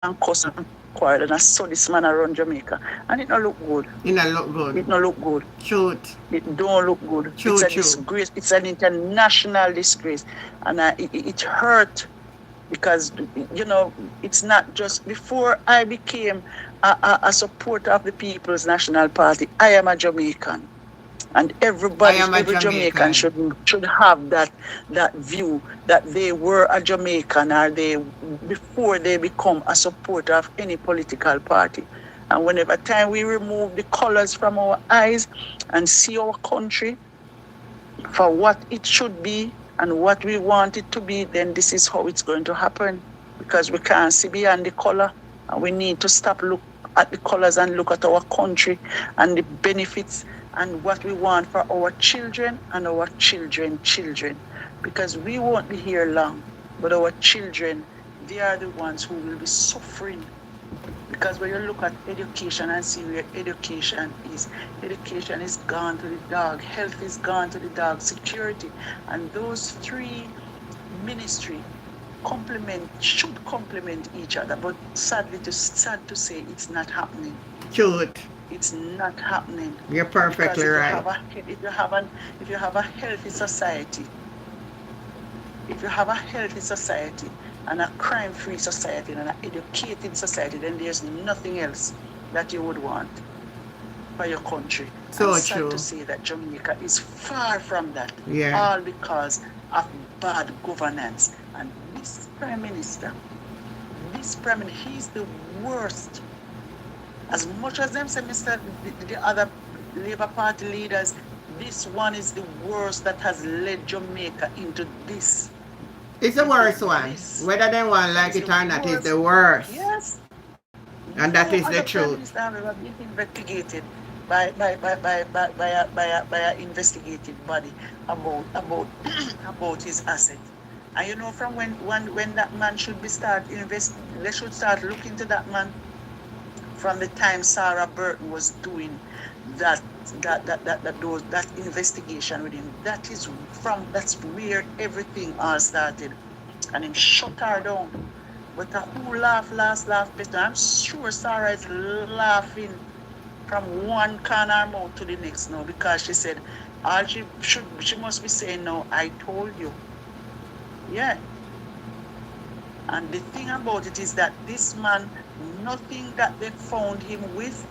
and cuss and quarrel, and I saw this man around Jamaica, and it don't look good. It don't look good. It don't look good. Truth. It don't look good. It's a disgrace. It's an international disgrace, and it hurt because it's not just before I became a supporter of the People's National Party. I am a Jamaican. And every Jamaican should have that view that they were a Jamaican, or they before they become a supporter of any political party. And whenever time we remove the colors from our eyes and see our country for what it should be and what we want it to be, then this is how it's going to happen. Because we can't see beyond the color, and we need to stop look at the colors and look at our country and the benefits and what we want for our children and our children. Because we won't be here long, but our children, they are the ones who will be suffering. Because when you look at education and see where education is gone to the dog, health is gone to the dog, security, and those three ministries should complement each other, but sad to say it's not happening. Should. It's not happening. You're perfectly right. If you have a healthy society, and a crime-free society and an educated society, then there's nothing else that you would want for your country. So and true. Sad to say that Jamaica is far from that. Yeah. All because of bad governance. And this Prime Minister, he's the worst. As much as them say, the other Labour Party leaders, this one is the worst that has led Jamaica into this. It's the worst one. Whether they want like it or not, it's the worst. Yes. And that is the truth. Have been investigated by an investigative body about his asset. And you know, from when that man should be they should start looking to that man from the time Sarah Burton was doing that investigation with him. That's where everything all started. And him shut her down. But who laugh better? I'm sure Sarah is laughing from one corner of her mouth to the next now, because she said all she must be saying now, I told you. Yeah. And the thing about it is that this man, nothing that they found him with,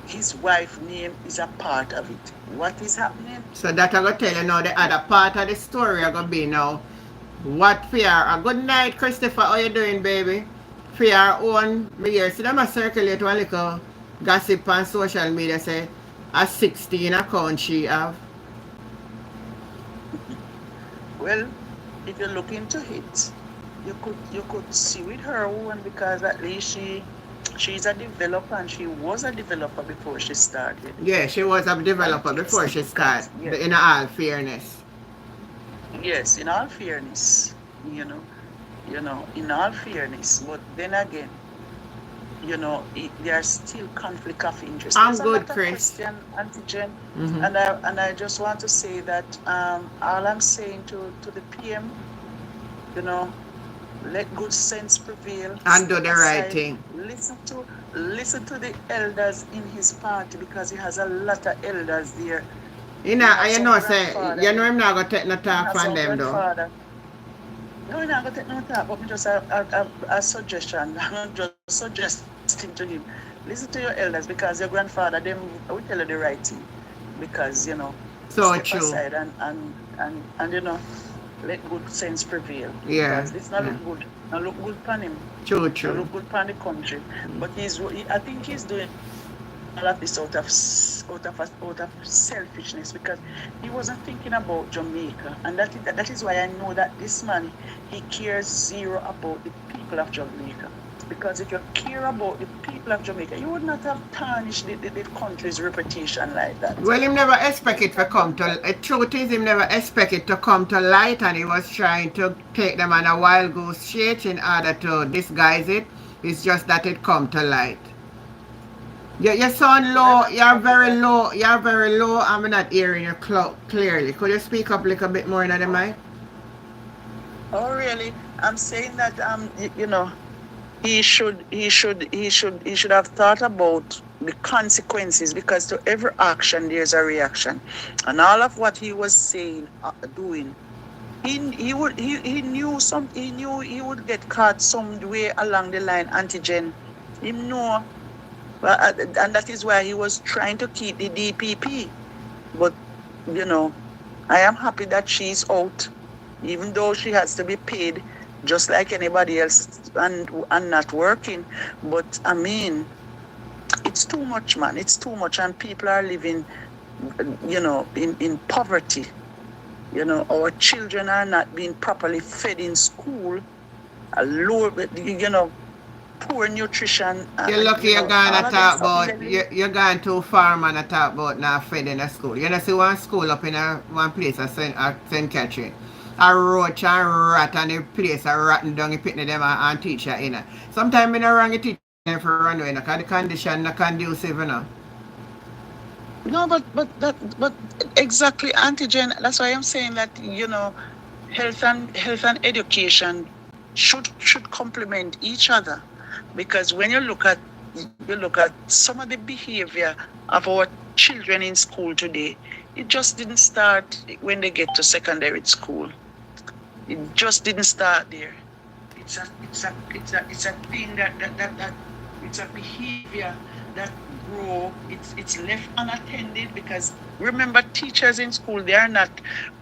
his wife's name is a part of it. What is happening? So that I'm going to tell you now, the other part of the story are going to be now, what fear. A good night, Christopher. How you doing, baby? Fear own, me here. See them a circulate one little gossip on social media, say, a 16 account she have. Well, if you look into it, you could see with her one, because at least she's a developer, and she was a developer before she started. Yeah, she was a developer before she started, yes. In all fairness. Yes, in all fairness, in all fairness. But then again, there's still conflict of interest. I'm good, Chris. Question, Auntie Jen, and I just want to say that all I'm saying to the PM, let good sense prevail and do the right thing. Listen to the elders in his party, because he has a lot of elders there. I'm not going to take no talk from them though. No, I'm not going to take no talk, but just a suggestion. I'm just suggesting to him, listen to your elders, because your grandfather, them will tell you the right thing. Because, so step true. aside and let good sense prevail. Yeah. Because it's not look good upon him. True. Not look good upon the country. But I think he's doing all of this out of selfishness, because he wasn't thinking about Jamaica. And that is why I know that this man, he cares zero about the people of Jamaica. Because if you care about the people of Jamaica, you would not have tarnished the country's reputation like that. Well, him never expect it to come to. The truth is, him never expect it to come to light, and he was trying to take them on a wild goose chase in order to disguise it. It's just that it come to light. You sound low. You're very low. I'm not hearing you clearly. Could you speak up a little bit more into the mic? Oh, really? I'm saying that he should have thought about the consequences, because to every action there's a reaction, and all of what he was saying, doing, he knew he would get caught somewhere along the line. Auntie Jen, him know, and that is why he was trying to keep the DPP. But, you know, I am happy that she's out, even though she has to be paid just like anybody else and not working. But I mean, it's too much, man. It's too much, and people are living, in poverty. Our children are not being properly fed in school. A low, poor nutrition. You're lucky you're going to talk about, you're going too far, man, to talk about not fed in a school. You know, see one school up in one place at St. Catherine. A roach and rat and the place a rotten down the pitney them and teacher in it. Sometimes I don't wrong the teacher for run away, because the condition not conducive, No, but exactly, antigen. That's why I'm saying that health and education should complement each other, because when you look at some of the behavior of our children in school today, it just didn't start when they get to secondary school. It just didn't start there. It's a thing that it's a behavior that grow. It's left unattended, because remember, teachers in school, they are not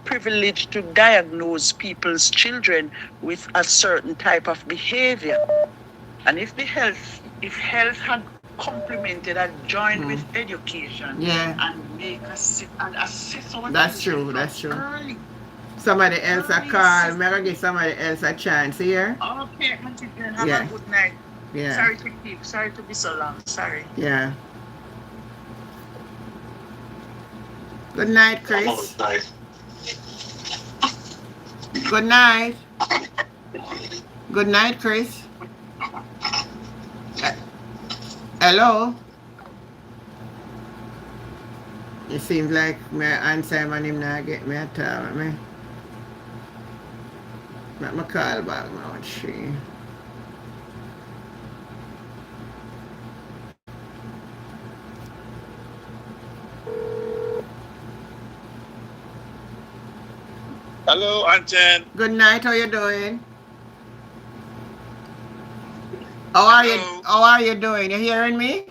privileged to diagnose people's children with a certain type of behavior. And if health had complemented and joined with education, and make us and assist our that's true. Early. Somebody else a call. I'm gonna give somebody else a chance here. Okay, Auntie Jen, have a good night. Yeah. Sorry to be so long. Sorry. Yeah. Good night, Chris. Good night. Good night, Chris. Hello? It seems like my answer and him not get me at all. Let me call back now. She. Hello, Anjan. Good night. How you doing? How are you doing? You hearing me?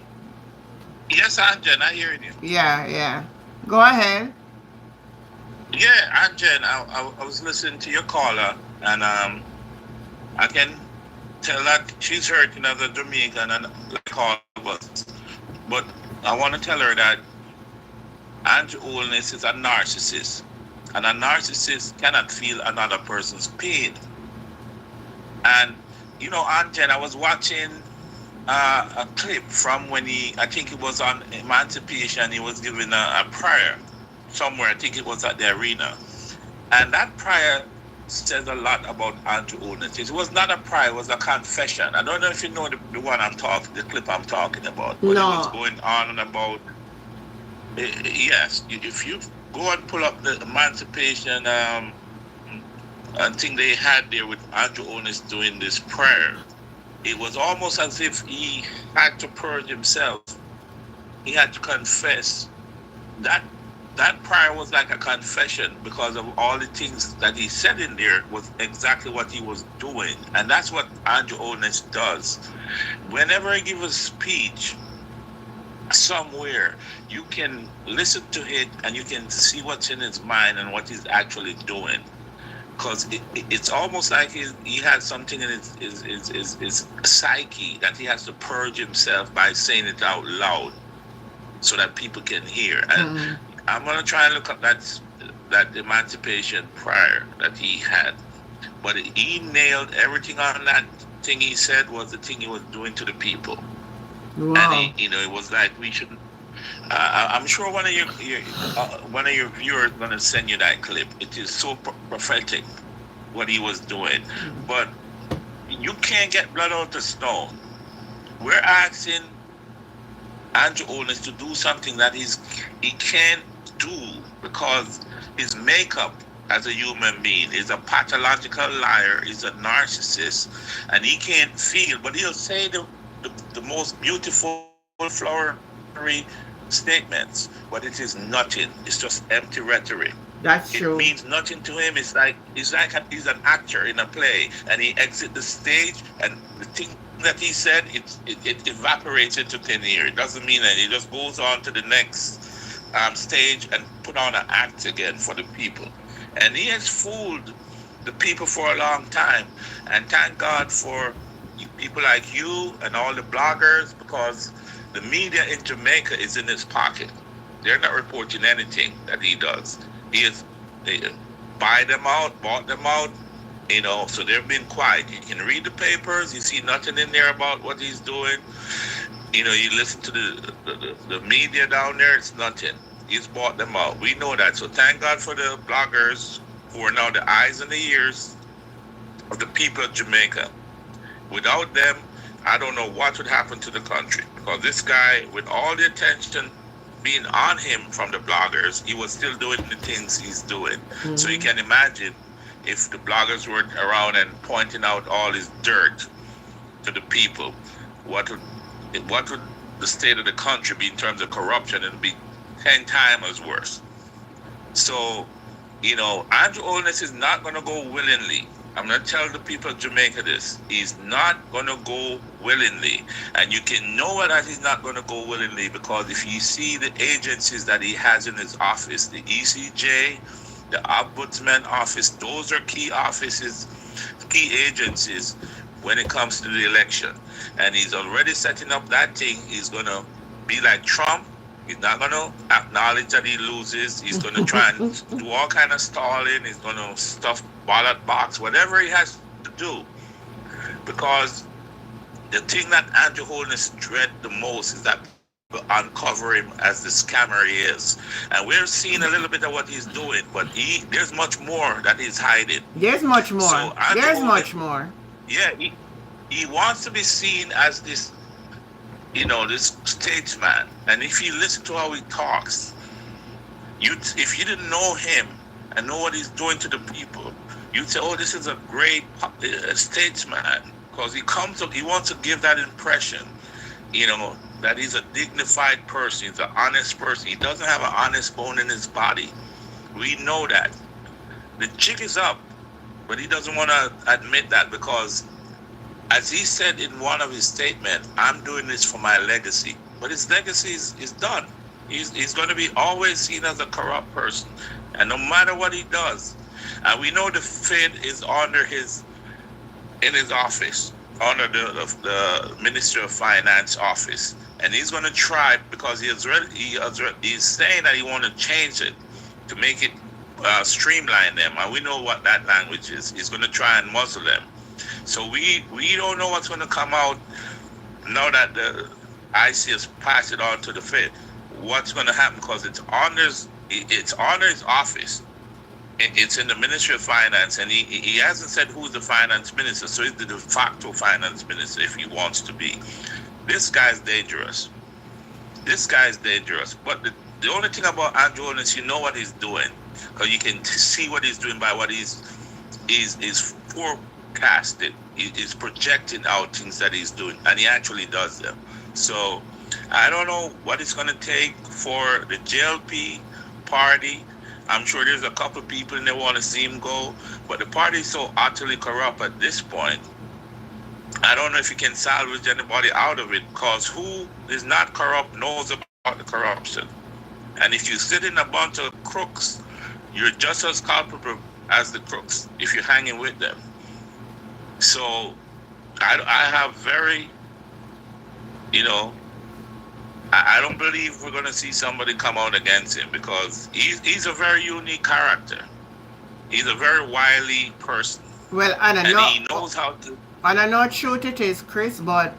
Yes, Anjan, I hear you. Yeah. Go ahead. Yeah, Anjan, I was listening to your caller, and I can tell that she's hurting as a Jamaican and like all of us. But I want to tell her that Andrew Holness is a narcissist, and a narcissist cannot feel another person's pain. And Anjan, I was watching a clip from when I think it was on Emancipation, he was giving a prayer somewhere, I think it was at the arena. And that prayer says a lot about Andrew Holness. It was not a prayer, it was a confession. I don't know if you know the one the clip I'm talking about. But no. It was going on and about, yes, if you go and pull up the Emancipation and thing they had there with Andrew Holness doing this prayer, it was almost as if he had to purge himself. He had to confess. That prayer was like a confession, because of all the things that he said in there was exactly what he was doing. And that's what Andrew Holness does. Whenever he gives a speech somewhere, you can listen to it and you can see what's in his mind and what he's actually doing. Because it's almost like he has something in his psyche that he has to purge himself by saying it out loud so that people can hear. And I'm going to try and look up that Emancipation prayer that he had. But he nailed everything on that thing he said was the thing he was doing to the people. Wow. And it was like we shouldn't. I'm sure one of your viewers going to send you that clip. It is so prophetic what he was doing. But you can't get blood out of stone. We're asking Andrew Holness to do something that he can't do, because his makeup as a human being is a pathological liar, is a narcissist, and he can't feel. But he'll say the most beautiful, flowery statements, but it is nothing. It's just empty rhetoric. That's true. It means nothing to him. It's like he's an actor in a play, and he exits the stage, and the thing that he said, it evaporates into thin air. It doesn't mean that. It just goes on to the next stage and put on an act again for the people. And he has fooled the people for a long time. And thank God for people like you and all the bloggers, because the media in Jamaica is in his pocket. They're not reporting anything that he does. They bought them out, so they've been quiet. You can read the papers, you see nothing in there about what he's doing. You listen to the media down there, it's nothing. He's bought them out. We know that. So thank God for the bloggers who are now the eyes and the ears of the people of Jamaica. Without them, I don't know what would happen to the country, because this guy, with all the attention being on him from the bloggers, he was still doing the things he's doing. Mm-hmm. So you can imagine if the bloggers were around and pointing out all his dirt to the people, what would the state of the country be in terms of corruption? It would be 10 times worse. So, Andrew Holness is not going to go willingly. I'm going to tell the people of Jamaica this. He's not going to go willingly. And you can know that he's not going to go willingly, because if you see the agencies that he has in his office, the ECJ, the Ombudsman office, those are key offices, key agencies when it comes to the election. And he's already setting up that thing. He's going to be like Trump. He's not going to acknowledge that he loses. He's going to try and do all kind of stalling. He's going to stuff ballot box, whatever he has to do. Because the thing that Andrew Holness dread the most is that people uncover him as the scammer he is. And we're seeing a little bit of what he's doing, but there's much more that he's hiding. There's much more. So there's much more. Yeah, he wants to be seen as this, this statesman. And if you listen to how he talks, if you didn't know him and know what he's doing to the people, you'd say, oh, this is a great statesman, because he wants to give that impression, that he's a dignified person, he's an honest person. He doesn't have an honest bone in his body. We know that. The jig is up, but he doesn't want to admit that, because as he said in one of his statements, I'm doing this for my legacy. But his legacy is done. He's going to be always seen as a corrupt person. And no matter what he does, and we know the Fed is in his office, under the Ministry of Finance office. And he's going to try, because he's saying that he want to change it to make it streamline them. And we know what that language is. He's going to try and muzzle them. So we don't know what's going to come out now that the IC has passed it on to the Fed. What's going to happen, because it's under his office. It's in the Ministry of Finance, and he hasn't said who's the finance minister, so he's the de facto finance minister if he wants to be. This guy's dangerous. But the only thing about Andrew Holness, you know what he's doing, because you can see what he's doing by what he's forecasted. He's projecting out things that he's doing, and he actually does them. So I don't know what it's going to take for the JLP party. I'm sure there's a couple of people and they want to see him go, but the party is so utterly corrupt at this point. I don't know if you can salvage anybody out of it, because who is not corrupt knows about the corruption. And if you sit in a bunch of crooks, you're just as culpable as the crooks if you're hanging with them. So I have very, I don't believe we're going to see somebody come out against him, because he's a very unique character. He's a very wily person. Well, he knows how to. And I know truth it is, Chris, but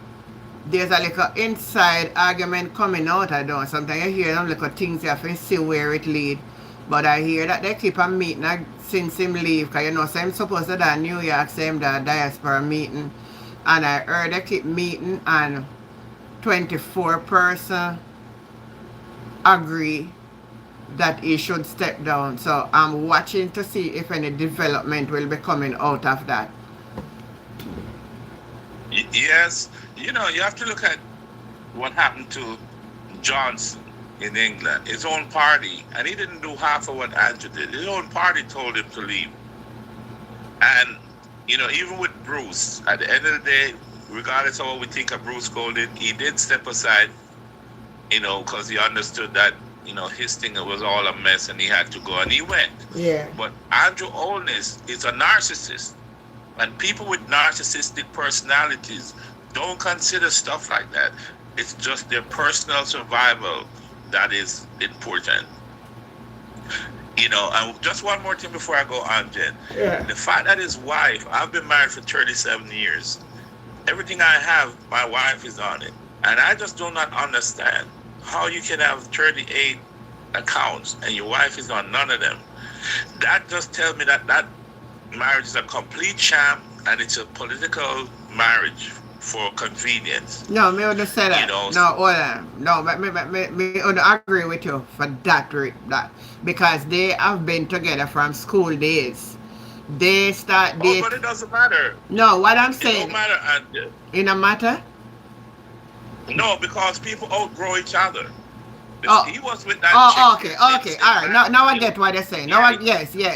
there's a little inside argument coming out. I don't. Sometimes I hear them little things you have to see where it lead. But I hear that they keep a meeting since him leave, because so I'm supposed to that New York, same that diaspora meeting. And I heard they keep meeting and 24 person agree that he should step down. So I'm watching to see if any development will be coming out of that. Yes, you have to look at what happened to Johnson in England, his own party, and he didn't do half of what Andrew did. His own party told him to leave. And, even with Bruce, at the end of the day, regardless of what we think of Bruce Golden, he did step aside, because he understood that his thing was all a mess and he had to go, and he went. Yeah. But Andrew Holness is a narcissist, and people with narcissistic personalities don't consider stuff like that. It's just their personal survival that is important. And just one more thing before I go on, Jen. Yeah. The fact that his wife, I've been married for 37 years. Everything I have, my wife is on it. And I just do not understand how you can have 38 accounts and your wife is on none of them. That just tells me that marriage is a complete sham and it's a political marriage for convenience. No, me would say that. No, hold on. No, me would agree with you for that. Because they have been together from school days. They start dating. But it doesn't matter. No, what I'm saying. It don't matter, Andrew. It don't matter? No, because people outgrow each other. Oh. He was with that chick. Okay. All right. Now I get what they're saying. Yes. Yeah.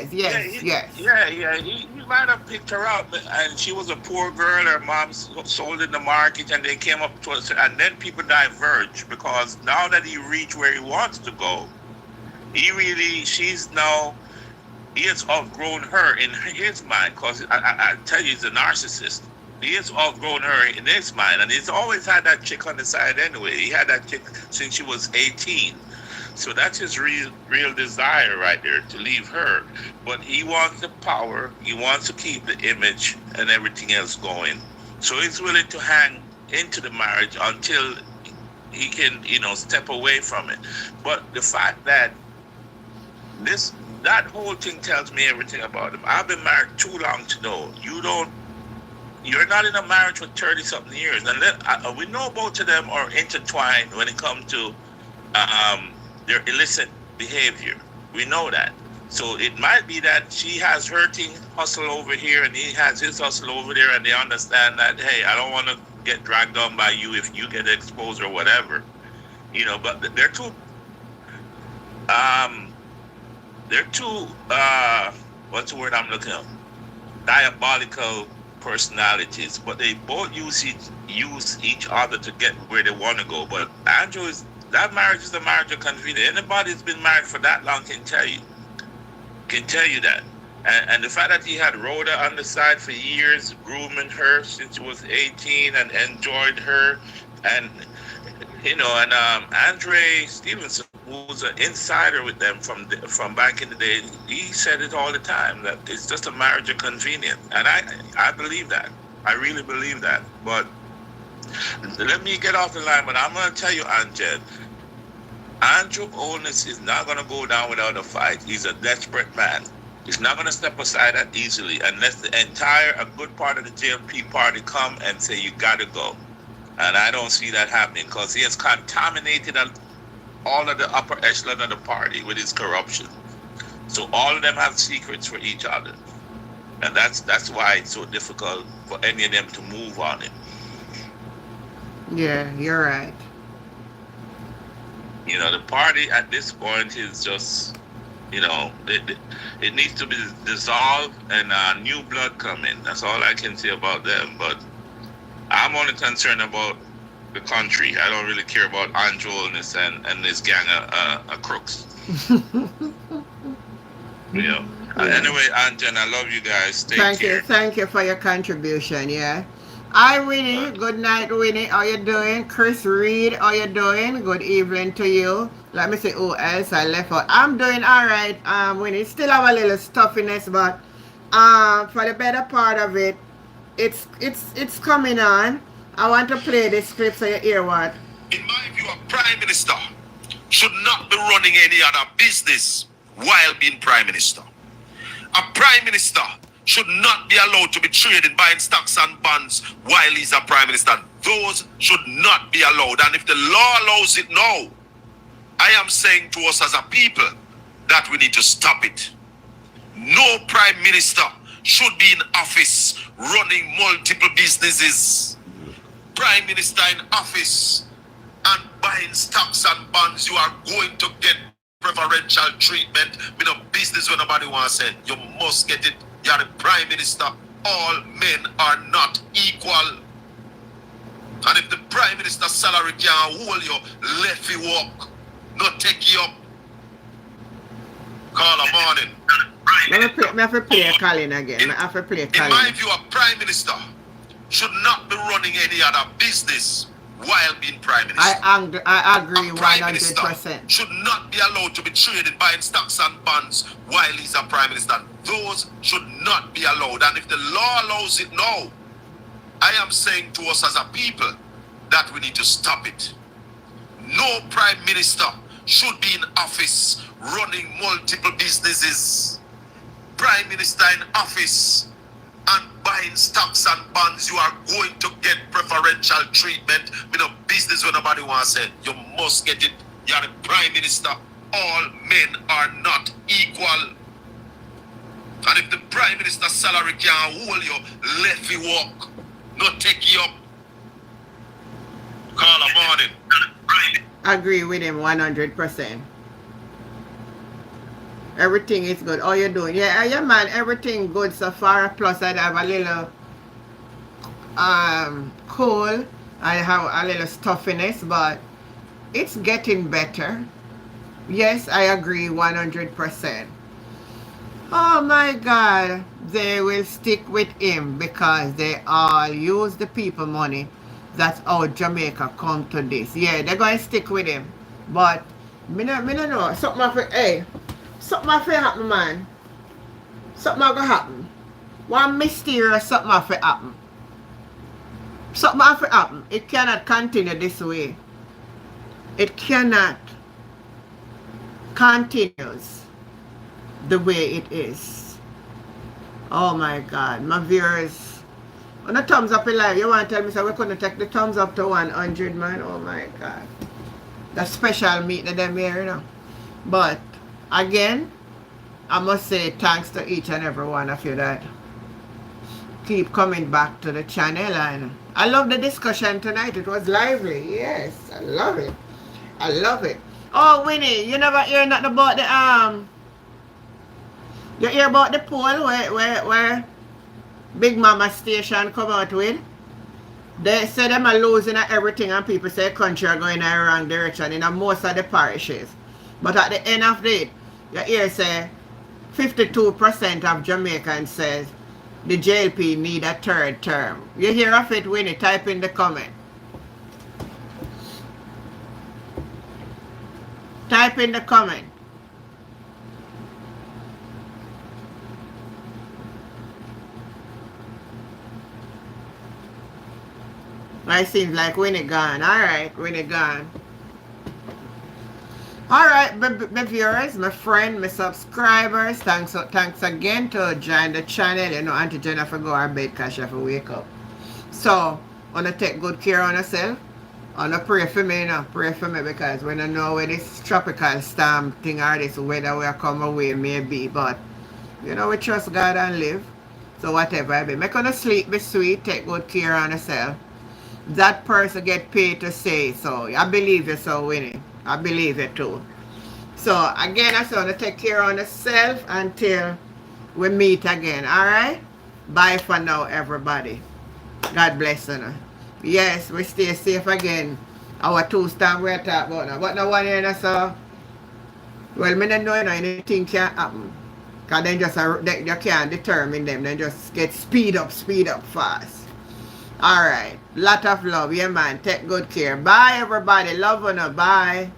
He might have picked her up, and she was a poor girl. Her mom sold in the market, and they came up to us. And then people diverge because now that he reached where he wants to go, he has outgrown her in his mind. Because I tell you, he's a narcissist. He has outgrown her in his mind, and he's always had that chick on the side anyway. He had that chick since she was 18. So that's his real desire right there, to leave her. But he wants the power, he wants to keep the image and everything else going. So he's willing to hang into the marriage until he can, step away from it. But the fact that that whole thing tells me everything about him. I've been married too long to know. You're not in a marriage for 30-something years. And we know both of them are intertwined when it comes to their illicit behavior. We know that. So it might be that she has her thing hustle over here and he has his hustle over there, and they understand that, hey, I don't want to get dragged down by you if you get exposed or whatever. But they're two what's the word I'm looking at? Diabolical personalities, but they both use each other to get where they want to go. But Andrew, that marriage is a marriage of convenience. Anybody who's been married for that long can tell you that. And the fact that he had Rhoda on the side for years, grooming her since she was 18 and enjoyed her, and Andre Stevenson, who's an insider with them from back in the day, he said it all the time, that it's just a marriage of convenience. And I believe that. I really believe that. But let me get off the line, but I'm going to tell you, Angel, Andrew Holness is not going to go down without a fight. He's a desperate man. He's not going to step aside that easily unless a good part of the JLP party come and say, you got to go. And I don't see that happening because he has contaminated all of the upper echelon of the party with his corruption. So all of them have secrets for each other. And that's why it's so difficult for any of them to move on it. Yeah, you're right. The party at this point is just, it needs to be dissolved and new blood come in. That's all I can say about them. But I'm only concerned about the country. I don't really care about Andrew Holness and this gang of crooks. Anyway, Anjan, I love you guys. Thank you. Thank you for your contribution. Yeah. Hi, Winnie. Good night, Winnie. How you doing? Chris Reed, how you doing? Good evening to you. Let me see who else I left out. I'm doing all right, Winnie. Still have a little stuffiness, but for the better part of it, it's coming on. I want to play this clip so you hear what. In my view, a prime minister should not be running any other business while being prime minister. A prime minister should not be allowed to be trading, buying stocks and bonds while he's a prime minister. Those should not be allowed. And if the law allows it now, I am saying to us as a people that we need to stop it. No prime minister should be in office running multiple businesses. Prime minister in office and buying stocks and bonds, you are going to get preferential treatment with a business when nobody wants it. You must get it. You are the prime minister. All men are not equal. And if the prime minister's salary can't hold you, let you walk. Not take you up. Call a morning. I have to play Colin again. I have to play Colin. In my view, a prime minister should not be running any other business while being prime minister. I agree 100%. Should not be allowed to be traded buying stocks and bonds while he's a prime minister. Those should not be allowed. And if the law allows it now, I am saying to us as a people that we need to stop it. No prime minister should be in office running multiple businesses. Prime minister in office and buying stocks and bonds, you are going to get preferential treatment. With a business where nobody wants it, you must get it. You are the prime minister. All men are not equal. And if the prime minister's salary can't hold you, let you walk. Not take you up. Call a morning. Agree with him 100%. Everything is good. How you doing? Yeah, man, everything good so far. Plus I have a little cold. I have a little stuffiness, but it's getting better. Yes, I agree 100%. Oh my God, they will stick with him because they all use the people money. That's how Jamaica come to this. Yeah, they're going to stick with him. But, me no know. Something have to happen, man. Something have to happen. One mysterious something have to happen. Something have to happen. It cannot continue this way. It cannot continues the way it is. Oh my God, my viewers. On a thumbs up in live, you want to tell me so we're going to take the thumbs up to 100, man? Oh my God. That's special meat that them here, you know. But, again, I must say thanks to each and every one of you that keep coming back to the channel. And I love the discussion tonight. It was lively. Yes, I love it. I love it. Oh, Winnie, you never hear nothing about the, you hear about the poll where Big Mama Station come out with? They say them are losing at everything and people say country are going in the wrong direction in most of the parishes. But at the end of it, you hear say 52% of Jamaicans says the JLP need a third term. You hear of it, Winnie? Type in the comment. Type in the comment. It seems like Winnie gone. Alright, Winnie gone. Alright, my viewers, my friend, my subscribers, thanks again to join the channel. You know, Auntie Jennifer go to bed because she have to wake up. So, I want to take good care of yourself. I want to pray for me, you know, pray for me because when I know where this tropical storm thing or this weather will come away may be. But, you know, we trust God and live. So whatever I be. Make on sleep, be sweet, take good care of yourself. That person get paid to say so. I believe you so, Winnie. I believe it too. So again, I want to take care of yourself until we meet again. Alright? Bye for now, everybody. God bless you. Yes, we stay safe again. Our two-storm we're talking about now. But no one here so well, me don't know anything can happen. Because then just you can't determine them. Then just get speed up fast. Alright. Lot of love. Yeah, man. Take good care. Bye, everybody. Love you. Bye.